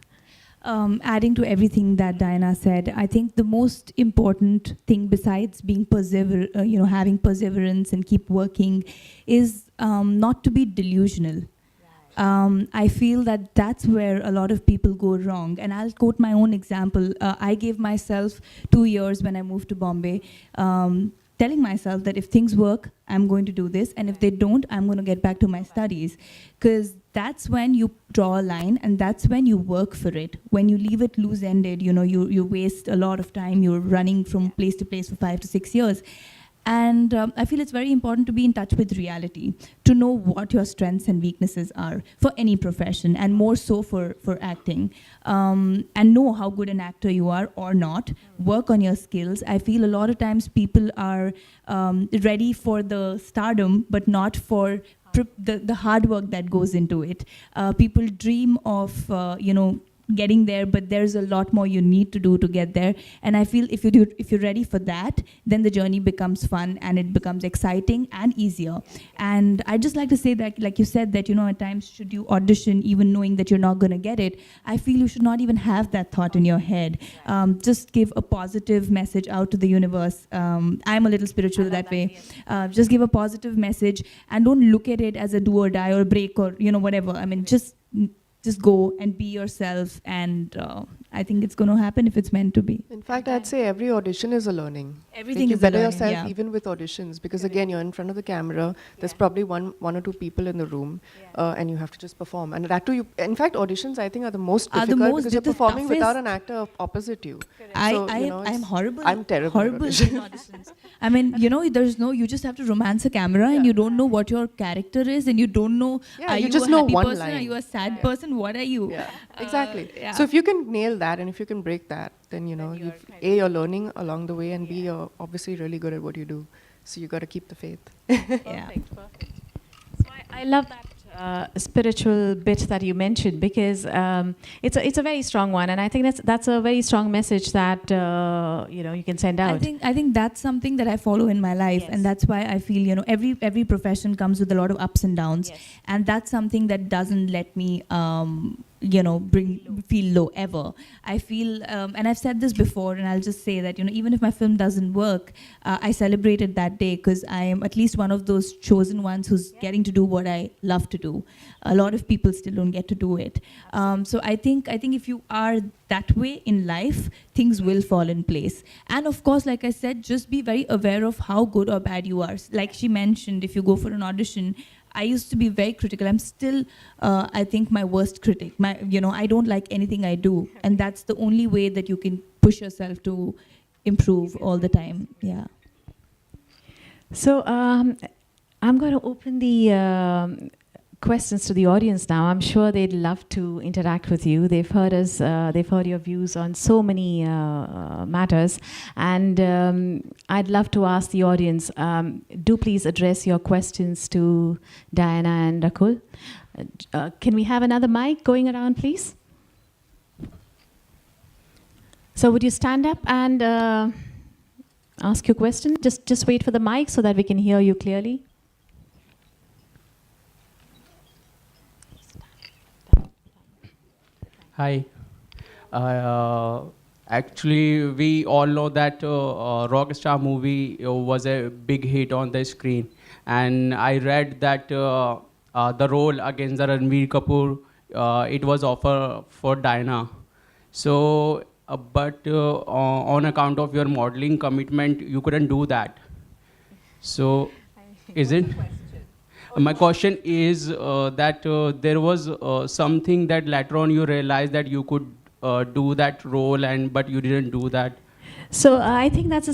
Speaker 2: Adding to everything that Diana said, I think the most important thing besides being you know, having perseverance and keep working is not to be delusional. I feel that that's where a lot of people go wrong. And I'll quote my own example. I gave myself 2 years when I moved to Bombay, telling myself that if things work, I'm going to do this. And if they don't, I'm going to get back to my studies. Because that's when you draw a line and that's when you work for it. When you leave it loose-ended, you know, you waste a lot of time. You're running from place to place for 5 to 6 years. And I feel it's very important to be in touch with reality, to know what your strengths and weaknesses are for any profession, and more so for acting. And know how good an actor you are or not. Work on your skills. I feel a lot of times people are ready for the stardom, but not for the hard work that goes into it. People dream of, you know, getting there, but there's a lot more you need to do to get there. And I feel if you're ready for that, then the journey becomes fun and it becomes exciting and easier. And I just like to say that, like you said, that, you know, at times should you audition even knowing that you're not going to get it, I feel you should not even have that thought in your head. Just give a positive message out to the universe. I'm a little spiritual that way. Just give a positive message and don't look at it as a do or die or break or, you know, whatever. I mean, just go and be yourself, and I think it's going to happen if it's meant to be.
Speaker 3: In fact, I'd say every audition is a learning.
Speaker 2: Everything
Speaker 3: you
Speaker 2: is a
Speaker 3: better
Speaker 2: learning,
Speaker 3: yourself
Speaker 2: yeah.
Speaker 3: even with auditions, because again, you're in front of the camera. There's probably one or two people in the room, and you have to just perform. And that too, in fact, auditions I think are the most difficult because you're performing without an actor opposite you.
Speaker 2: I'm horrible.
Speaker 3: I'm terrible.
Speaker 2: Horrible in auditions. I mean, you just have to romance a camera, and you don't know what your character is, and you don't know, are you
Speaker 3: just
Speaker 2: a
Speaker 3: know
Speaker 2: happy
Speaker 3: one
Speaker 2: person,
Speaker 3: line.
Speaker 2: are you a sad person, what are you?
Speaker 3: Yeah, exactly.
Speaker 2: yeah.
Speaker 3: So if you can nail that, and if you can break that, then you're learning along the way, and B, you're obviously really good at what you do. So you got to keep the faith.
Speaker 1: Perfect. So I love that spiritual bit that you mentioned, because it's a very strong one, and I think that's a very strong message that you can send out.
Speaker 2: I think that's something that I follow in my life, and that's why I feel every profession comes with a lot of ups and downs, and that's something that doesn't let me feel low ever. I feel, and I've said this before, and I'll just say that even if my film doesn't work, I celebrate it that day, because I am at least one of those chosen ones who's getting to do what I love to do. A lot of people still don't get to do it. So I think if you are that way in life, things will fall in place. And of course, like I said, just be very aware of how good or bad you are. Like she mentioned, if you go for an audition, I used to be very critical. I'm still, I think, my worst critic. I don't like anything I do, and that's the only way that you can push yourself to improve all the time. Yeah.
Speaker 1: So I'm going to open the questions to the audience now. I'm sure they'd love to interact with you. They've heard us. They've heard your views on so many matters, and I'd love to ask the audience. Do please address your questions to Diana and Rakul. Can we have another mic going around, please? So would you stand up and ask your question? Just wait for the mic so that we can hear you clearly.
Speaker 4: Hi. Actually, we all know that Rockstar movie was a big hit on the screen. And I read that the role against the Ranveer Kapoor, it was offered for Diana. So, but on account of your modeling commitment, you couldn't do that. So, is it? My question is that there was something that later on you realized that you could do that role, but you didn't do that.
Speaker 1: So I think that's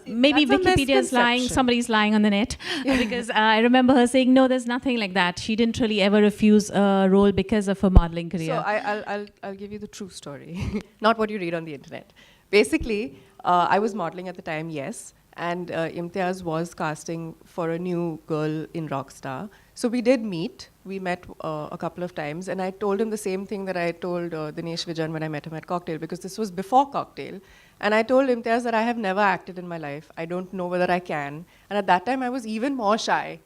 Speaker 1: maybe
Speaker 3: That's a
Speaker 1: Wikipedia is lying.
Speaker 3: misconception.
Speaker 1: Somebody's lying on the net, because I remember her saying, "No, there's nothing like that. She didn't really ever refuse a role because of her modeling career."
Speaker 3: So I'll give you the true story, not what you read on the internet. Basically, I was modeling at the time, yes, and Imtiaz was casting for a new girl in Rockstar. So we did meet. We met a couple of times, and I told him the same thing that I told Dinesh Vijan when I met him at Cocktail, because this was before Cocktail. And I told Imtiaz that I have never acted in my life. I don't know whether I can. And at that time, I was even more shy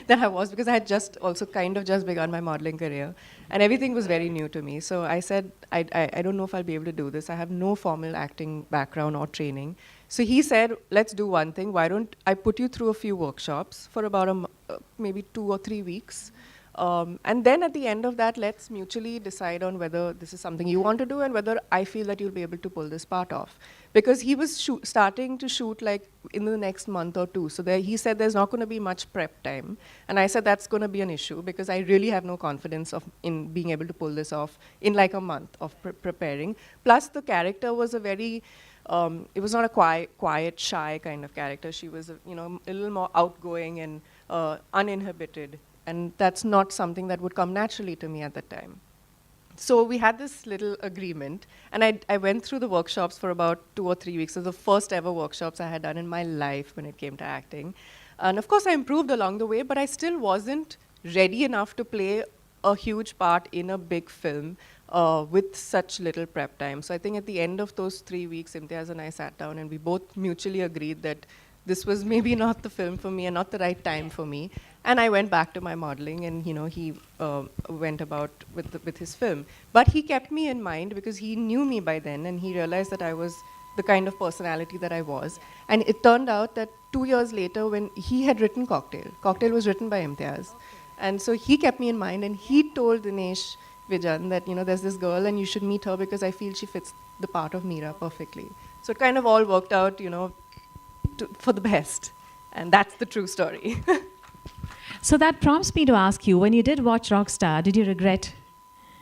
Speaker 3: than I was, because I had just begun my modeling career. And everything was very new to me. So I said, I don't know if I'll be able to do this. I have no formal acting background or training. So he said, let's do one thing. Why don't I put you through a few workshops for about maybe 2 or 3 weeks. And then at the end of that, let's mutually decide on whether this is something you want to do and whether I feel that you'll be able to pull this part off. Because he was starting to shoot like in the next month or two. So he said there's not going to be much prep time. And I said that's going to be an issue, because I really have no confidence in being able to pull this off in like a month of preparing. Plus the character was a very, it was not a quiet, shy kind of character. She was a little more outgoing and uninhibited. And that's not something that would come naturally to me at that time. So we had this little agreement, and I went through the workshops for about 2 or 3 weeks. So the first ever workshops I had done in my life when it came to acting. And of course I improved along the way, but I still wasn't ready enough to play a huge part in a big film with such little prep time. So I think at the end of those 3 weeks, Imtiaz and I sat down and we both mutually agreed that this was maybe not the film for me and not the right time for me. And I went back to my modeling, and he went about with his film. But he kept me in mind because he knew me by then, and he realized that I was the kind of personality that I was. And it turned out that 2 years later, when he had written Cocktail was written by Imtiaz. And so he kept me in mind, and he told Dinesh Vijan, that, there's this girl and you should meet her because I feel she fits the part of Meera perfectly. So it kind of all worked out, for the best. And that's the true story.
Speaker 1: So that prompts me to ask you, when you did watch Rockstar, did you regret?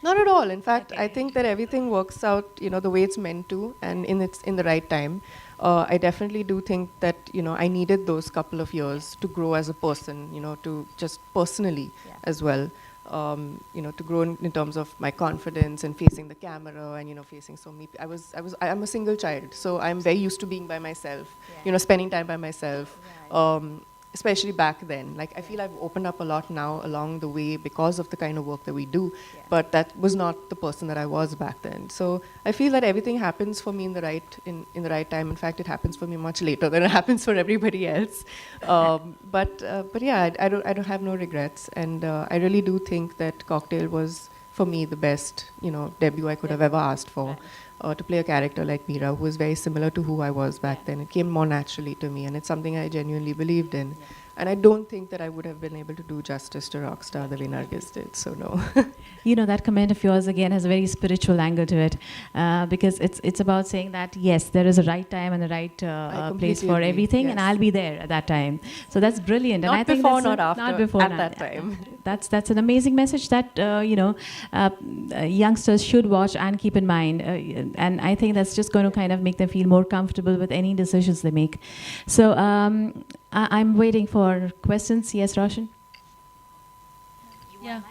Speaker 3: Not at all. In fact, I think that everything works out, the way it's meant to, and in the right time. I definitely do think that, I needed those couple of years to grow as a person, to just personally as well. To grow in terms of my confidence and facing the camera and, facing so many. I'm a single child, so I'm very used to being by myself, spending time by myself. Especially back then. Like, I feel I've opened up a lot now along the way because of the kind of work that we do, but that was not the person that I was back then. So I feel that everything happens for me in the right time. In fact, it happens for me much later than it happens for everybody else. But yeah, I don't have no regrets, and I really do think that Cocktail was, for me, the best debut I could have ever asked for. To play a character like Meera, who was very similar to who I was back then. It came more naturally to me, and it's something I genuinely believed in. And I don't think that I would have been able to do justice to Rockstar the way Nargis did, so no.
Speaker 1: That comment of yours again has a very spiritual angle to it, because it's about saying that, yes, there is a right time and a right place for
Speaker 3: agree.
Speaker 1: everything,
Speaker 3: Yes.
Speaker 1: and I'll be there at that time. So that's brilliant.
Speaker 3: Not
Speaker 1: and I think
Speaker 3: before,
Speaker 1: that's
Speaker 3: not after,
Speaker 1: Not before,
Speaker 3: at
Speaker 1: not-
Speaker 3: that time.
Speaker 1: That's an amazing message that, youngsters should watch and keep in mind. And I think that's just going to kind of make them feel more comfortable with any decisions they make. So I'm waiting for questions. Yes, Roshan?
Speaker 2: Yeah.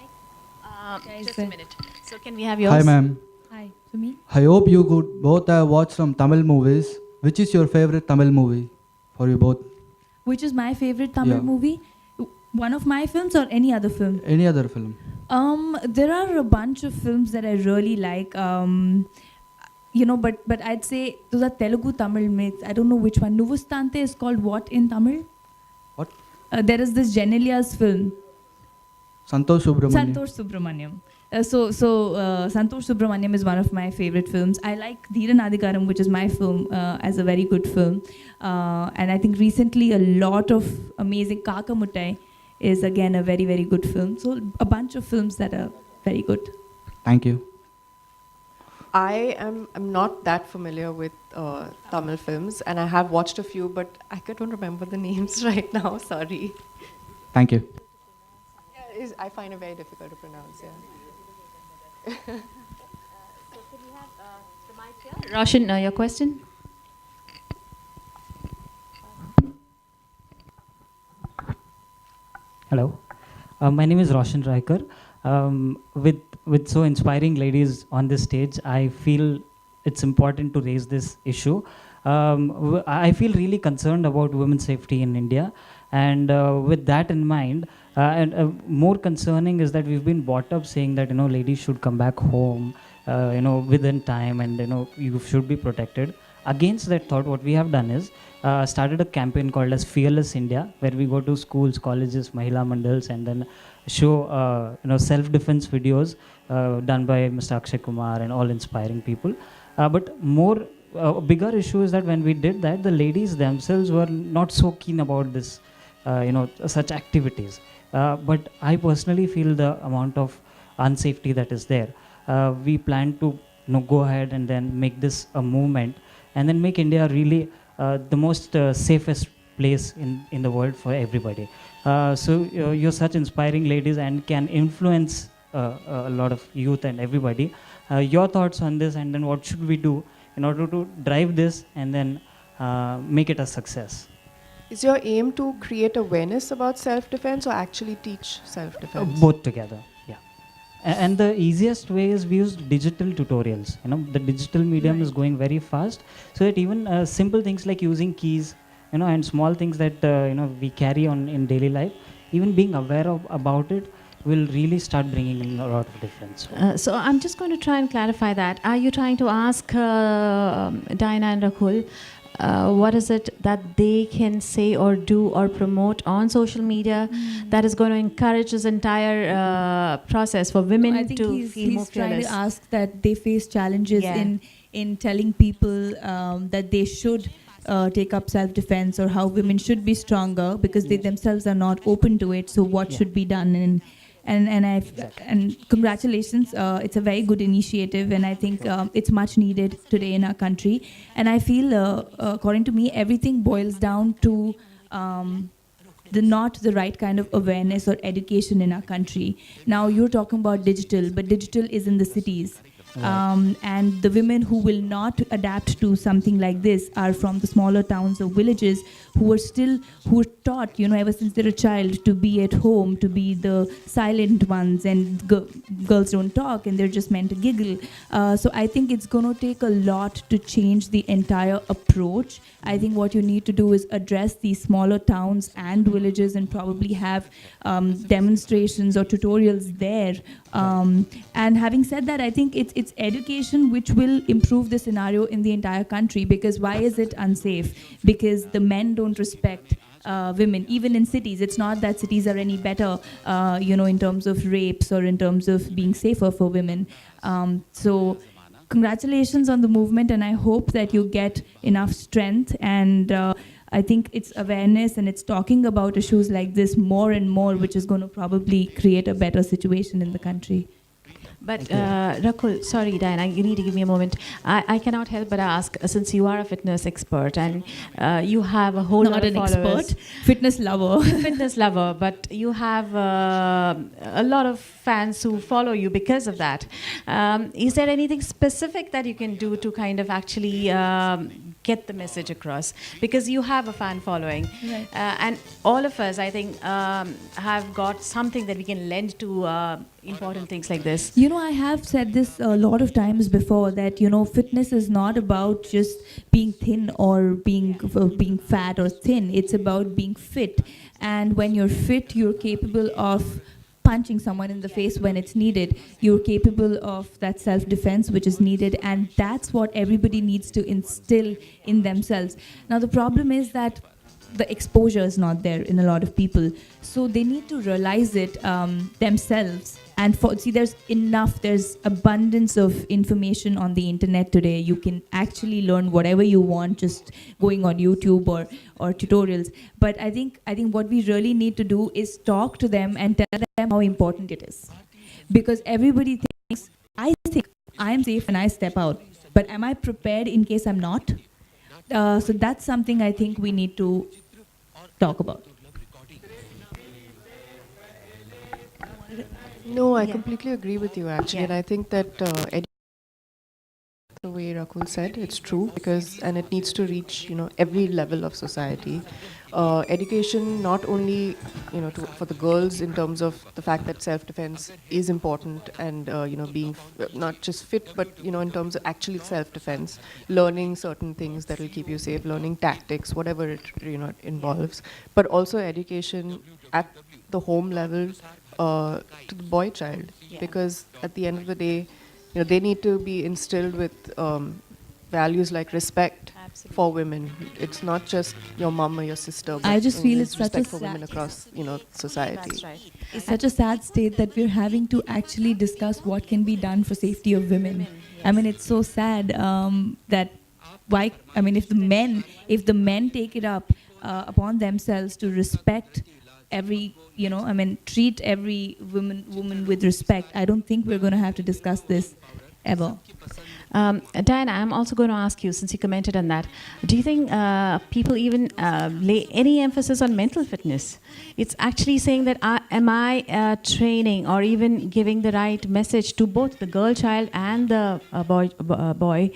Speaker 1: Just a minute. So can we have yours?
Speaker 5: Hi ma'am.
Speaker 2: Hi, for me?
Speaker 5: I hope you could both have watched some Tamil movies. Which is your favorite Tamil movie for you both?
Speaker 2: Which is my favorite Tamil
Speaker 5: Yeah.
Speaker 2: movie? One of my films or any other film?
Speaker 5: Any other film?
Speaker 2: There are a bunch of films that I really like. But I'd say those are Telugu Tamil mix. I don't know which one. Nuvustante is called what in Tamil?
Speaker 5: What?
Speaker 2: There is this Genelia's film.
Speaker 5: Santosh Subramanian.
Speaker 2: Santosh Subramaniam. Santosh Subramaniam is one of my favorite films. I like Dhiran Adhikaram, which is my film, as a very good film. And I think recently a lot of amazing Kaka Muttai is again a very, very good film. So a bunch of films that are very good.
Speaker 5: Thank you.
Speaker 3: I'm not that familiar with Tamil films, and I have watched a few, but I don't remember the names right now, sorry.
Speaker 5: Thank you.
Speaker 3: Yeah, I find it very difficult to pronounce, yeah.
Speaker 1: Roshan, your question?
Speaker 6: Hello, my name is Roshan Raikar. With so inspiring ladies on this stage, I feel it's important to raise this issue. I feel really concerned about women's safety in India, and with that in mind, more concerning is that we've been brought up saying that ladies should come back home, within time, and you should be protected. Against that thought, what we have done is started a campaign called as Fearless India, where we go to schools, colleges, Mahila Mandals, and then show self-defense videos done by Mr. Akshay Kumar and all inspiring people. But bigger issue is that when we did that, the ladies themselves were not so keen about this, such activities. But I personally feel the amount of unsafety that is there. We plan to go ahead and then make this a movement, and then make India really the most safest place in the world for everybody. So you're such inspiring ladies and can influence a lot of youth and everybody. Your thoughts on this, and then what should we do in order to drive this and then make it a success?
Speaker 3: Is your aim to create awareness about self-defense or actually teach self-defense?
Speaker 6: Both together, yeah. And the easiest way is we use digital tutorials. The digital medium is going very fast, so that even simple things like using keys, and small things that we carry on in daily life, even being aware about it will really start bringing in a lot of difference.
Speaker 1: So I'm just going to try and clarify that. Are you trying to ask Diana and Rakul, what is it that they can say or do or promote on social media that is going to encourage this entire process for women
Speaker 2: I think
Speaker 1: to
Speaker 2: he's
Speaker 1: feel more
Speaker 2: trying
Speaker 1: fearless?
Speaker 2: to ask that they face challenges
Speaker 1: Yeah.
Speaker 2: in telling people that they should take up self-defense, or how women should be stronger because they themselves are not open to it. So what should be done, and congratulations. It's a very good initiative, and I think it's much needed today in our country. And I feel, according to me, everything boils down to not the right kind of awareness or education in our country. Now you're talking about digital, but digital is in the cities. And the women who will not adapt to something like this are from the smaller towns or villages who are taught, ever since they're a child, to be at home, to be the silent ones, and girls don't talk and they're just meant to giggle. So I think it's going to take a lot to change the entire approach. I think what you need to do is address these smaller towns and villages and probably have demonstrations or tutorials there. And having said that, I think it's education which will improve the scenario in the entire country. Because why is it unsafe? Because the men don't respect women, even in cities. It's not that cities are any better, in terms of rapes or in terms of being safer for women. So congratulations on the movement, and I hope that you get enough strength. And I think it's awareness and it's talking about issues like this more and more, which is going to probably create a better situation in the country.
Speaker 1: But Rakul, sorry, Diana, you need to give me a moment. I cannot help but ask, since you are a fitness expert and you have a whole lot of followers.
Speaker 2: Not an expert, fitness lover.
Speaker 1: Fitness lover, but you have a lot of fans who follow you because of that. Is there anything specific that you can do to kind of actually get the message across? Because you have a fan following.
Speaker 2: Right.
Speaker 1: And all of us, I think, have got something that we can lend to important things like this.
Speaker 2: I have said this a lot of times before, that fitness is not about just being thin or being fat or thin. It's about being fit. And when you're fit, you're capable of punching someone in the face when it's needed. You're capable of that self-defense which is needed, and that's what everybody needs to instill in themselves. Now the problem is that the exposure is not there in a lot of people, so they need to realize it themselves. And there's abundance of information on the internet today. You can actually learn whatever you want just going on YouTube or tutorials. But I think what we really need to do is talk to them and tell them how important it is. Because everybody thinks, I think I'm safe when I step out, but am I prepared in case I'm not? So that's something I think we need to talk about.
Speaker 3: No, I completely agree with you, actually. And I think that the way Rakul said, it's true, and it needs to reach, every level of society. Education, not only, for the girls in terms of the fact that self-defense is important and, being not just fit, but, in terms of actually self-defense, learning certain things that will keep you safe, learning tactics, whatever it, involves. But also education at the home level, to the boy child, because at the end of the day, they need to be instilled with values like respect for women. It's not just your mom or your sister, but
Speaker 2: I just feel it's such
Speaker 3: respect
Speaker 2: a
Speaker 3: for women across, society.
Speaker 1: That's right.
Speaker 2: It's such a sad state that we're having to actually discuss what can be done for safety of women. I mean, it's so sad that why? I mean, if the men take it up upon themselves to respect treat every woman with respect, I don't think we're going to have to discuss this ever.
Speaker 1: Diana, I'm also going to ask you, since you commented on that, do you think people even lay any emphasis on mental fitness? It's actually saying that am I training or even giving the right message to both the girl child and the boy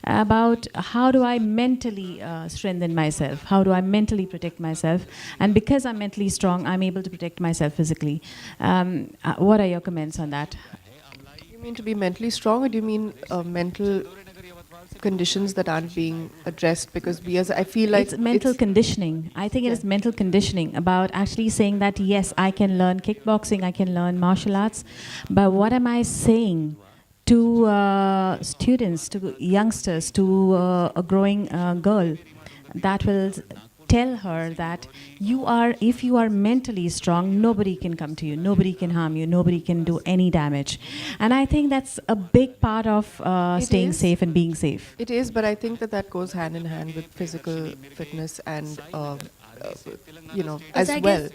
Speaker 1: about how do I mentally strengthen myself? How do I mentally protect myself? And because I'm mentally strong, I'm able to protect myself physically. What are your comments on that?
Speaker 3: You mean to be mentally strong, or do you mean mental conditions that aren't being addressed? Because I feel like
Speaker 1: it's mental conditioning. I think it is mental conditioning about actually saying that, yes, I can learn kickboxing, I can learn martial arts, but what am I saying to students, to youngsters, to a growing girl that will tell her that if you are mentally strong, nobody can come to you, nobody can harm you, nobody can do any damage. And I think that's a big part of staying safe and being safe.
Speaker 3: It is, but I think that goes hand in hand with physical fitness and, as well.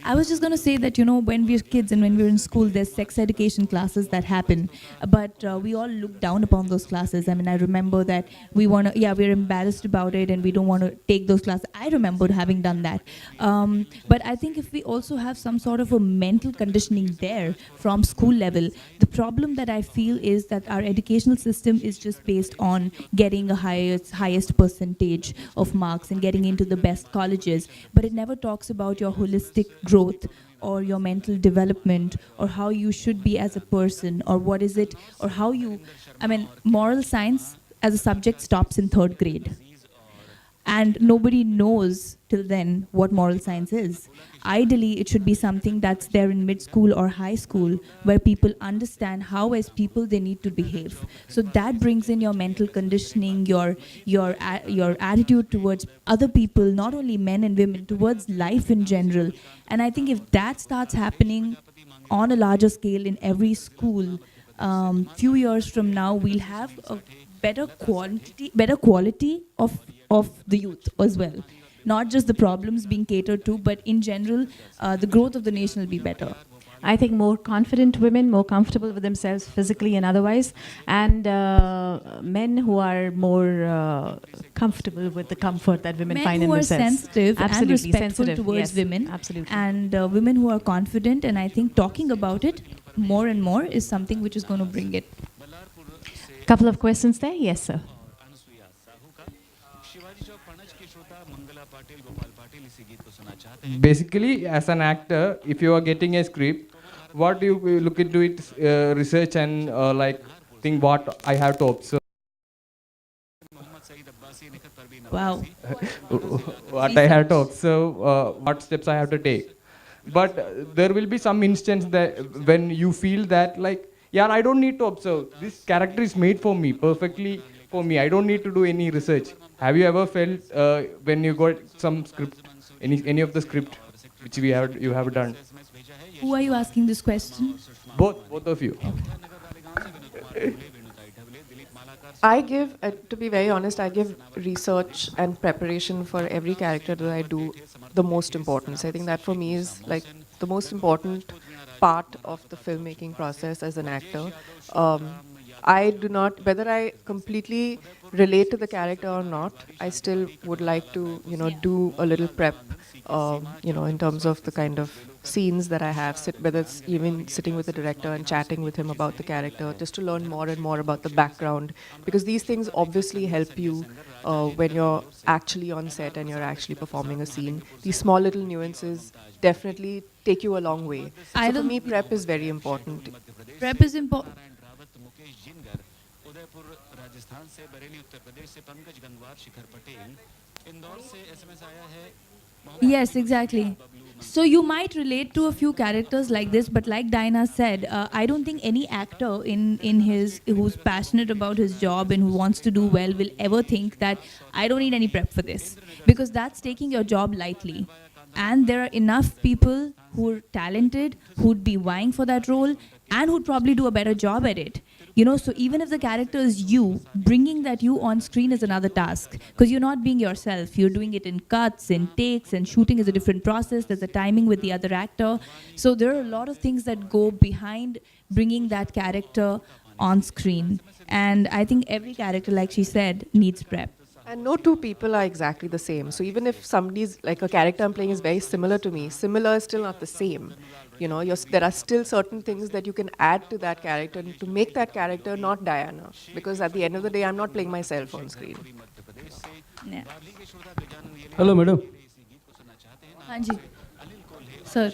Speaker 2: I was just going to say that, when we're kids and when we're in school, there's sex education classes that happen. But we all look down upon those classes. I mean, I remember that we're embarrassed about it and we don't want to take those classes. I remembered having done that. But I think if we also have some sort of a mental conditioning there from school level, the problem that I feel is that our educational system is just based on getting a highest percentage of marks and getting into the best colleges. But it never talks about your holistic growth or your mental development or how you should be as a person or what is it or how you, moral science as a subject stops in 3rd grade. And nobody knows till then what moral science is. Ideally, it should be something that's there in mid-school or high school where people understand how as people they need to behave. So that brings in your mental conditioning, your attitude towards other people, not only men and women, towards life in general. And I think if that starts happening on a larger scale in every school, few years from now, we'll have a better quality of the youth as well. Not just the problems being catered to, but in general, the growth of the nation will be better.
Speaker 1: I think more confident women, more comfortable with themselves physically and otherwise, and men who are more comfortable with the comfort that women find in themselves.
Speaker 2: Men who are sensitive and respectful towards
Speaker 1: yes,
Speaker 2: women.
Speaker 1: Absolutely.
Speaker 2: And women who are confident, and I think talking about it more and more is something which is going to bring it.
Speaker 1: Couple of questions there? Yes, sir.
Speaker 7: Basically, as an actor, if you are getting a script, what do you look into it, research and think what I have to observe?
Speaker 2: Wow.
Speaker 7: What I have to observe, what steps I have to take. But there will be some instance that when you feel that I don't need to observe. This character is made for me, perfectly for me. I don't need to do any research. Have you ever felt when you got some script, any of the script which you have done?
Speaker 2: Who are you asking this question?
Speaker 7: Both of you.
Speaker 3: I give, to be very honest, I give research and preparation for every character that I do the most importance. I think that for me is the most important part of the filmmaking process as an actor. I do not, whether I completely relate to the character or not, I still would like to, do a little prep, in terms of the kind of scenes that I have, whether it's even sitting with the director and chatting with him about the character, just to learn more and more about the background, because these things obviously help you when you're actually on set and you're actually performing a scene. These small little nuances definitely take you a long way. So for me, prep is very important.
Speaker 2: Prep is important. Yes, exactly. So you might relate to a few characters like this, but like Diana said, I don't think any actor who's passionate about his job and who wants to do well will ever think that I don't need any prep for this, because that's taking your job lightly. And there are enough people who are talented, who'd be vying for that role, and who'd probably do a better job at it. So even if the character is you, bringing that you on screen is another task, because you're not being yourself. You're doing it in cuts, in takes, and shooting is a different process. There's a timing with the other actor. So there are a lot of things that go behind bringing that character on screen. And I think every character, like she said, needs prep.
Speaker 3: And no two people are exactly the same. So even if somebody's, a character I'm playing is very similar to me, similar is still not the same. There are still certain things that you can add to that character to make that character not Diana. Because at the end of the day, I'm not playing myself on screen.
Speaker 2: Yeah.
Speaker 8: Hello, madam.
Speaker 2: Hanji. Sir.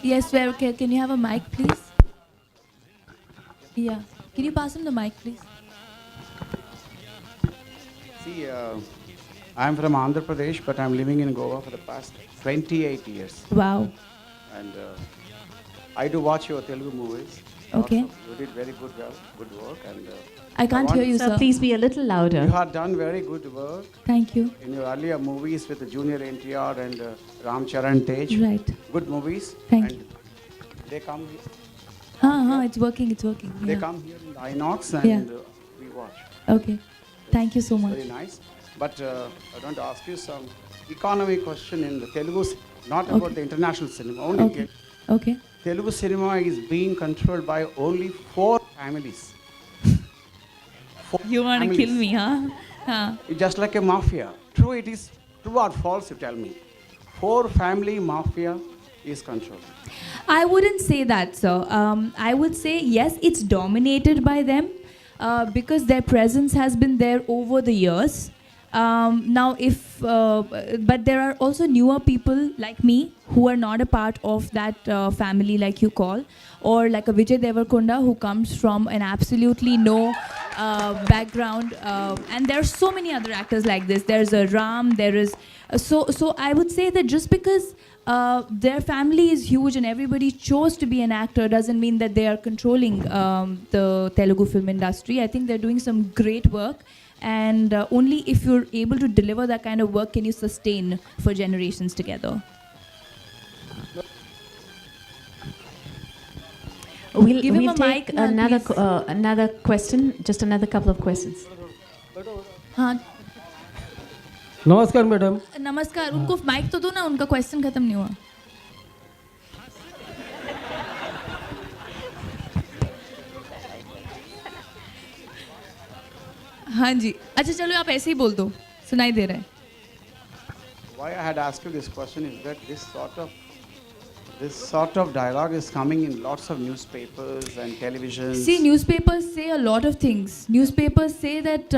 Speaker 2: Yes, can you have a mic, please? Yeah. Can you pass him the mic, please?
Speaker 9: See, I'm from Andhra Pradesh, but I'm living in Goa for the past 28 years.
Speaker 2: Wow.
Speaker 9: And I do watch your Telugu movies.
Speaker 2: Okay.
Speaker 9: Also, you did very good work. And
Speaker 2: I can't hear you,
Speaker 1: Sir,
Speaker 2: sir.
Speaker 1: please be a little louder.
Speaker 9: you have done very good work
Speaker 2: Thank you.
Speaker 9: in your earlier movies with the Junior NTR and Ram Charan Tej.
Speaker 2: Right.
Speaker 9: Good movies.
Speaker 2: Thank
Speaker 9: and they come here.
Speaker 2: It's working.
Speaker 9: They
Speaker 2: Yeah.
Speaker 9: come here in the INOX and we watch.
Speaker 2: Okay. Thank you so much.
Speaker 9: Very nice. But I want to ask you some economic question in the Telugu, not about the international cinema, only
Speaker 2: Okay. Okay.
Speaker 9: Telugu cinema is being controlled by only 4 families.
Speaker 2: You want to kill
Speaker 9: families.
Speaker 2: me, huh? Huh.
Speaker 9: It's just like a mafia. True, it is true or false, you tell me. 4 family mafia is controlled.
Speaker 2: I wouldn't say that, sir. I would say yes, it's dominated by them because their presence has been there over the years. Now, but there are also newer people like me who are not a part of that family, like you call, or like a Vijay Devarkonda who comes from an absolutely no background, and there are so many other actors like this. There's a Ram. There is so I would say that just because their family is huge and everybody chose to be an actor doesn't mean that they are controlling the Telugu film industry. I think they're doing some great work, and only if you're able to deliver that kind of work can you sustain for generations together.
Speaker 1: We'll take another question, just another couple of questions.
Speaker 2: हाँ
Speaker 8: नमस्कार madam.
Speaker 2: नमस्कार. उनको mic तो दो ना, उनका question खत्म नहीं हुआ. हाँ जी. अच्छा चलो आप ऐसे ही बोल दो, सुनाई दे रहा है.
Speaker 9: Why I had asked you this question is that this sort of dialogue is coming in lots of newspapers and televisions.
Speaker 2: See, newspapers say a lot of things. Newspapers say that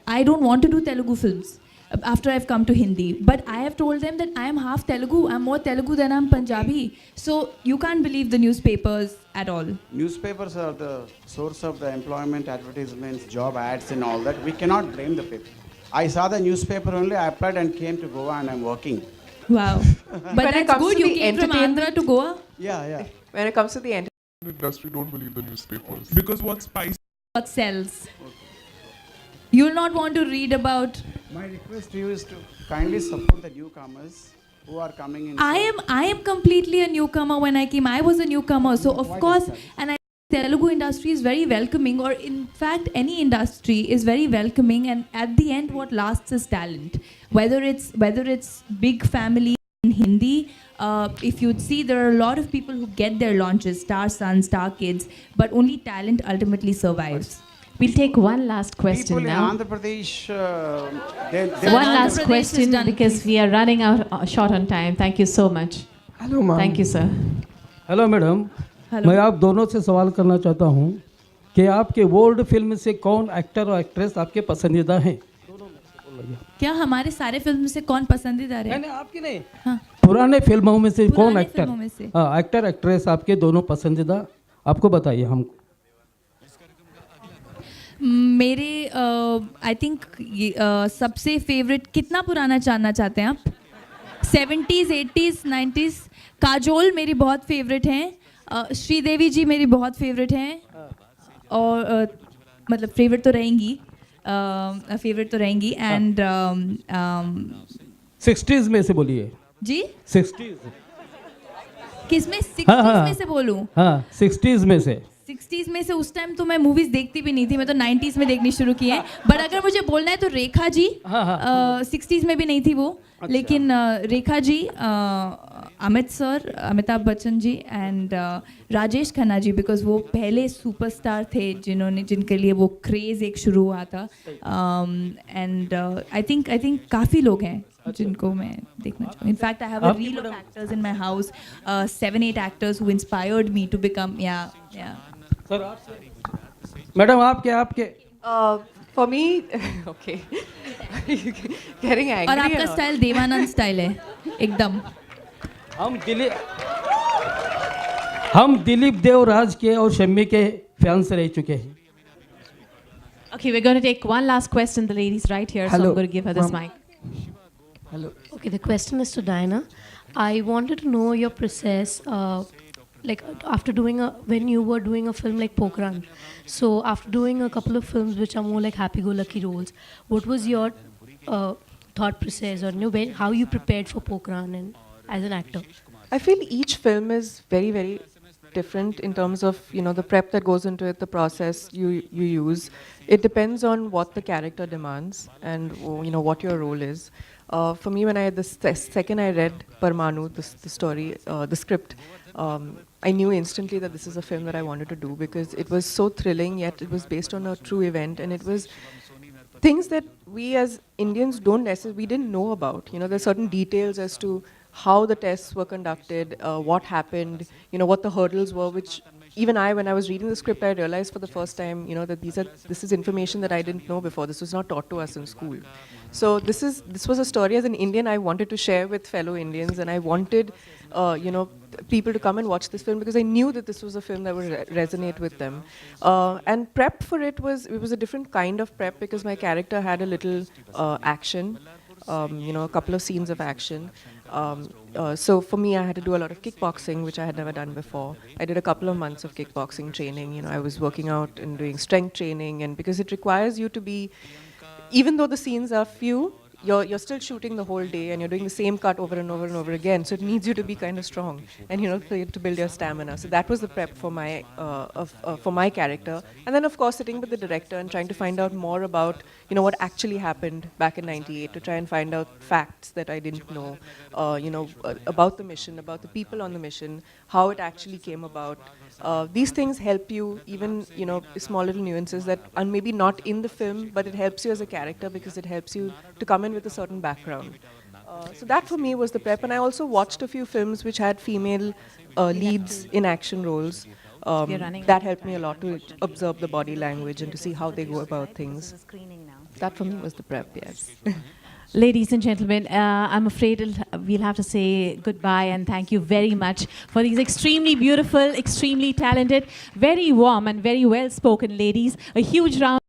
Speaker 2: I don't want to do Telugu films after I've come to Hindi. But I have told them that I am half Telugu. I'm more Telugu than I'm Punjabi. So you can't believe the newspapers at all.
Speaker 9: Newspapers are the source of the employment advertisements, job ads and all that. We cannot blame the paper. I saw the newspaper only, I applied and came to Goa and I'm working.
Speaker 2: Wow. But
Speaker 3: When it
Speaker 2: that's
Speaker 3: comes
Speaker 2: good.
Speaker 3: to
Speaker 2: You
Speaker 3: the
Speaker 2: came from Andhra to Goa.
Speaker 9: Yeah.
Speaker 3: When it comes to the
Speaker 10: industry, don't believe the newspapers. Because what spice?
Speaker 2: What sells? You'll not want to read about.
Speaker 9: My request to you is to kindly support the newcomers who are coming in.
Speaker 2: I am completely a newcomer. When I came, I was a newcomer. So of course, and I Telugu industry is very welcoming, or in fact any industry is very welcoming, and at the end what lasts is talent. Whether it's big family in Hindi, if you'd see, there are a lot of people who get their launches, star sons, star kids, but only talent ultimately survives.
Speaker 1: We'll take one last question
Speaker 9: People
Speaker 1: now.
Speaker 9: in Andhra Pradesh,
Speaker 1: One last question because we are running out short on time. Thank you so much.
Speaker 8: Hello ma'am.
Speaker 1: Thank you, sir.
Speaker 8: Hello madam. मैं आप दोनों से सवाल करना चाहता हूँ कि आपके वर्ल्ड फिल्म से कौन एक्टर और एक्ट्रेस आपके पसंदीदा हैं?
Speaker 2: क्या हमारे सारे फिल्म से कौन पसंदीदा है?
Speaker 8: नहीं आपकी नहीं.
Speaker 2: हाँ.
Speaker 8: पुराने फिल्मों में से कौन एक्टर?
Speaker 2: फिल्मों में से.
Speaker 8: हाँ, एक्टर एक्ट्रेस आपके दोनों पसंदीदा आपको बताइए हमको.
Speaker 2: मेरे आई थिंक सबसे फेवरेट, कितना पुराना जानना चाहते हैं आप? 70s, 80s, 90s. काजोल मेरी बहुत फेवरेट हैं. श्रीदेवी जी मेरी बहुत फेवरेट हैं, और मतलब फेवरेट तो रहेंगी, एंड
Speaker 8: 60s में से बोलिए.
Speaker 2: जी
Speaker 8: 60s.
Speaker 2: किसमें 60s में से बोलूं?
Speaker 8: हाँ 60s में से.
Speaker 2: 60s में से उस टाइम तो मैं मूवीज देखती भी नहीं थी, मैं तो 90s में देखनी शुरू की है. बट अगर मुझे बोलना है तो रेखा जी, 60s में भी नहीं थी वो, लेकिन Rekha ji, Amit sir, Amitabh Bachchan ji, and Rajesh Khanna ji, because वो पहले सुपरस्टार थे जिनके लिए वो क्रेज एक शुरू हुआ था. एंड आई थिंक काफ़ी लोग हैं जिनको मैं देखना चाहूँ. In fact, I have a reel of actors in my house, 7-8 actors who inspired me to become, yeah.
Speaker 8: Sir आपसे. मैडम आपके.
Speaker 3: For me, okay. Getting angry.
Speaker 2: और आपका स्टाइल देवानंद स्टाइल है एकदम.
Speaker 8: हम दिलीप देवराज के और शम्मी के फैंस रह चुके हैं.
Speaker 1: Okay, we're going to take one last question. The lady's right here, so I'm going to give her this mic.
Speaker 11: Hello. Okay, the question is to Diana. I wanted to know your process, like after when you were doing a film like Pokran. So after doing a couple of films which are more like happy-go-lucky roles, what was your thought process, or how you prepared for Pokran and as an actor?
Speaker 3: I feel each film is very, very different in terms of, you know, the prep that goes into it, the process you use. It depends on what the character demands and, you know, what your role is. For me, when I the second I read Parmanu, the story, the script, I knew instantly that this is a film that I wanted to do because it was so thrilling, yet it was based on a true event, and it was things that we as Indians don't necessarily, we didn't know about. You know, there's certain details as to how the tests were conducted, what happened, you know, what the hurdles were, which even I, when I was reading the script, I realized for the first time, you know, that this is information that I didn't know before. This was not taught to us in school. So this was a story as an Indian I wanted to share with fellow Indians, and I wanted, you know, people to come and watch this film because I knew that this was a film that would resonate with them. And prep for it was a different kind of prep because my character had a little action, you know, a couple of scenes of action. So for me, I had to do a lot of kickboxing, which I had never done before. I did a couple of months of kickboxing training. You know, I was working out and doing strength training, and because it requires you to be, even though the scenes are few, you're still shooting the whole day and you're doing the same cut over and over and over again. So it needs you to be kind of strong and, you know, to build your stamina. So that was the prep for my character. And then, of course, sitting with the director and trying to find out more about, you know, what actually happened back in '98, to try and find out facts that I didn't know, you know, about the mission, about the people on the mission, how it actually came about. These things help you, even, you know, small little nuances that are maybe not in the film, but it helps you as a character because it helps you to come in with a certain background. So that for me was the prep. And I also watched a few films which had female leads in action roles. That helped me a lot to observe the body language and to see how they go about things. That for me was the prep, yes.
Speaker 1: Ladies and gentlemen, I'm afraid we'll have to say goodbye and thank you very much for these extremely beautiful, extremely talented, very warm and very well-spoken ladies. A huge round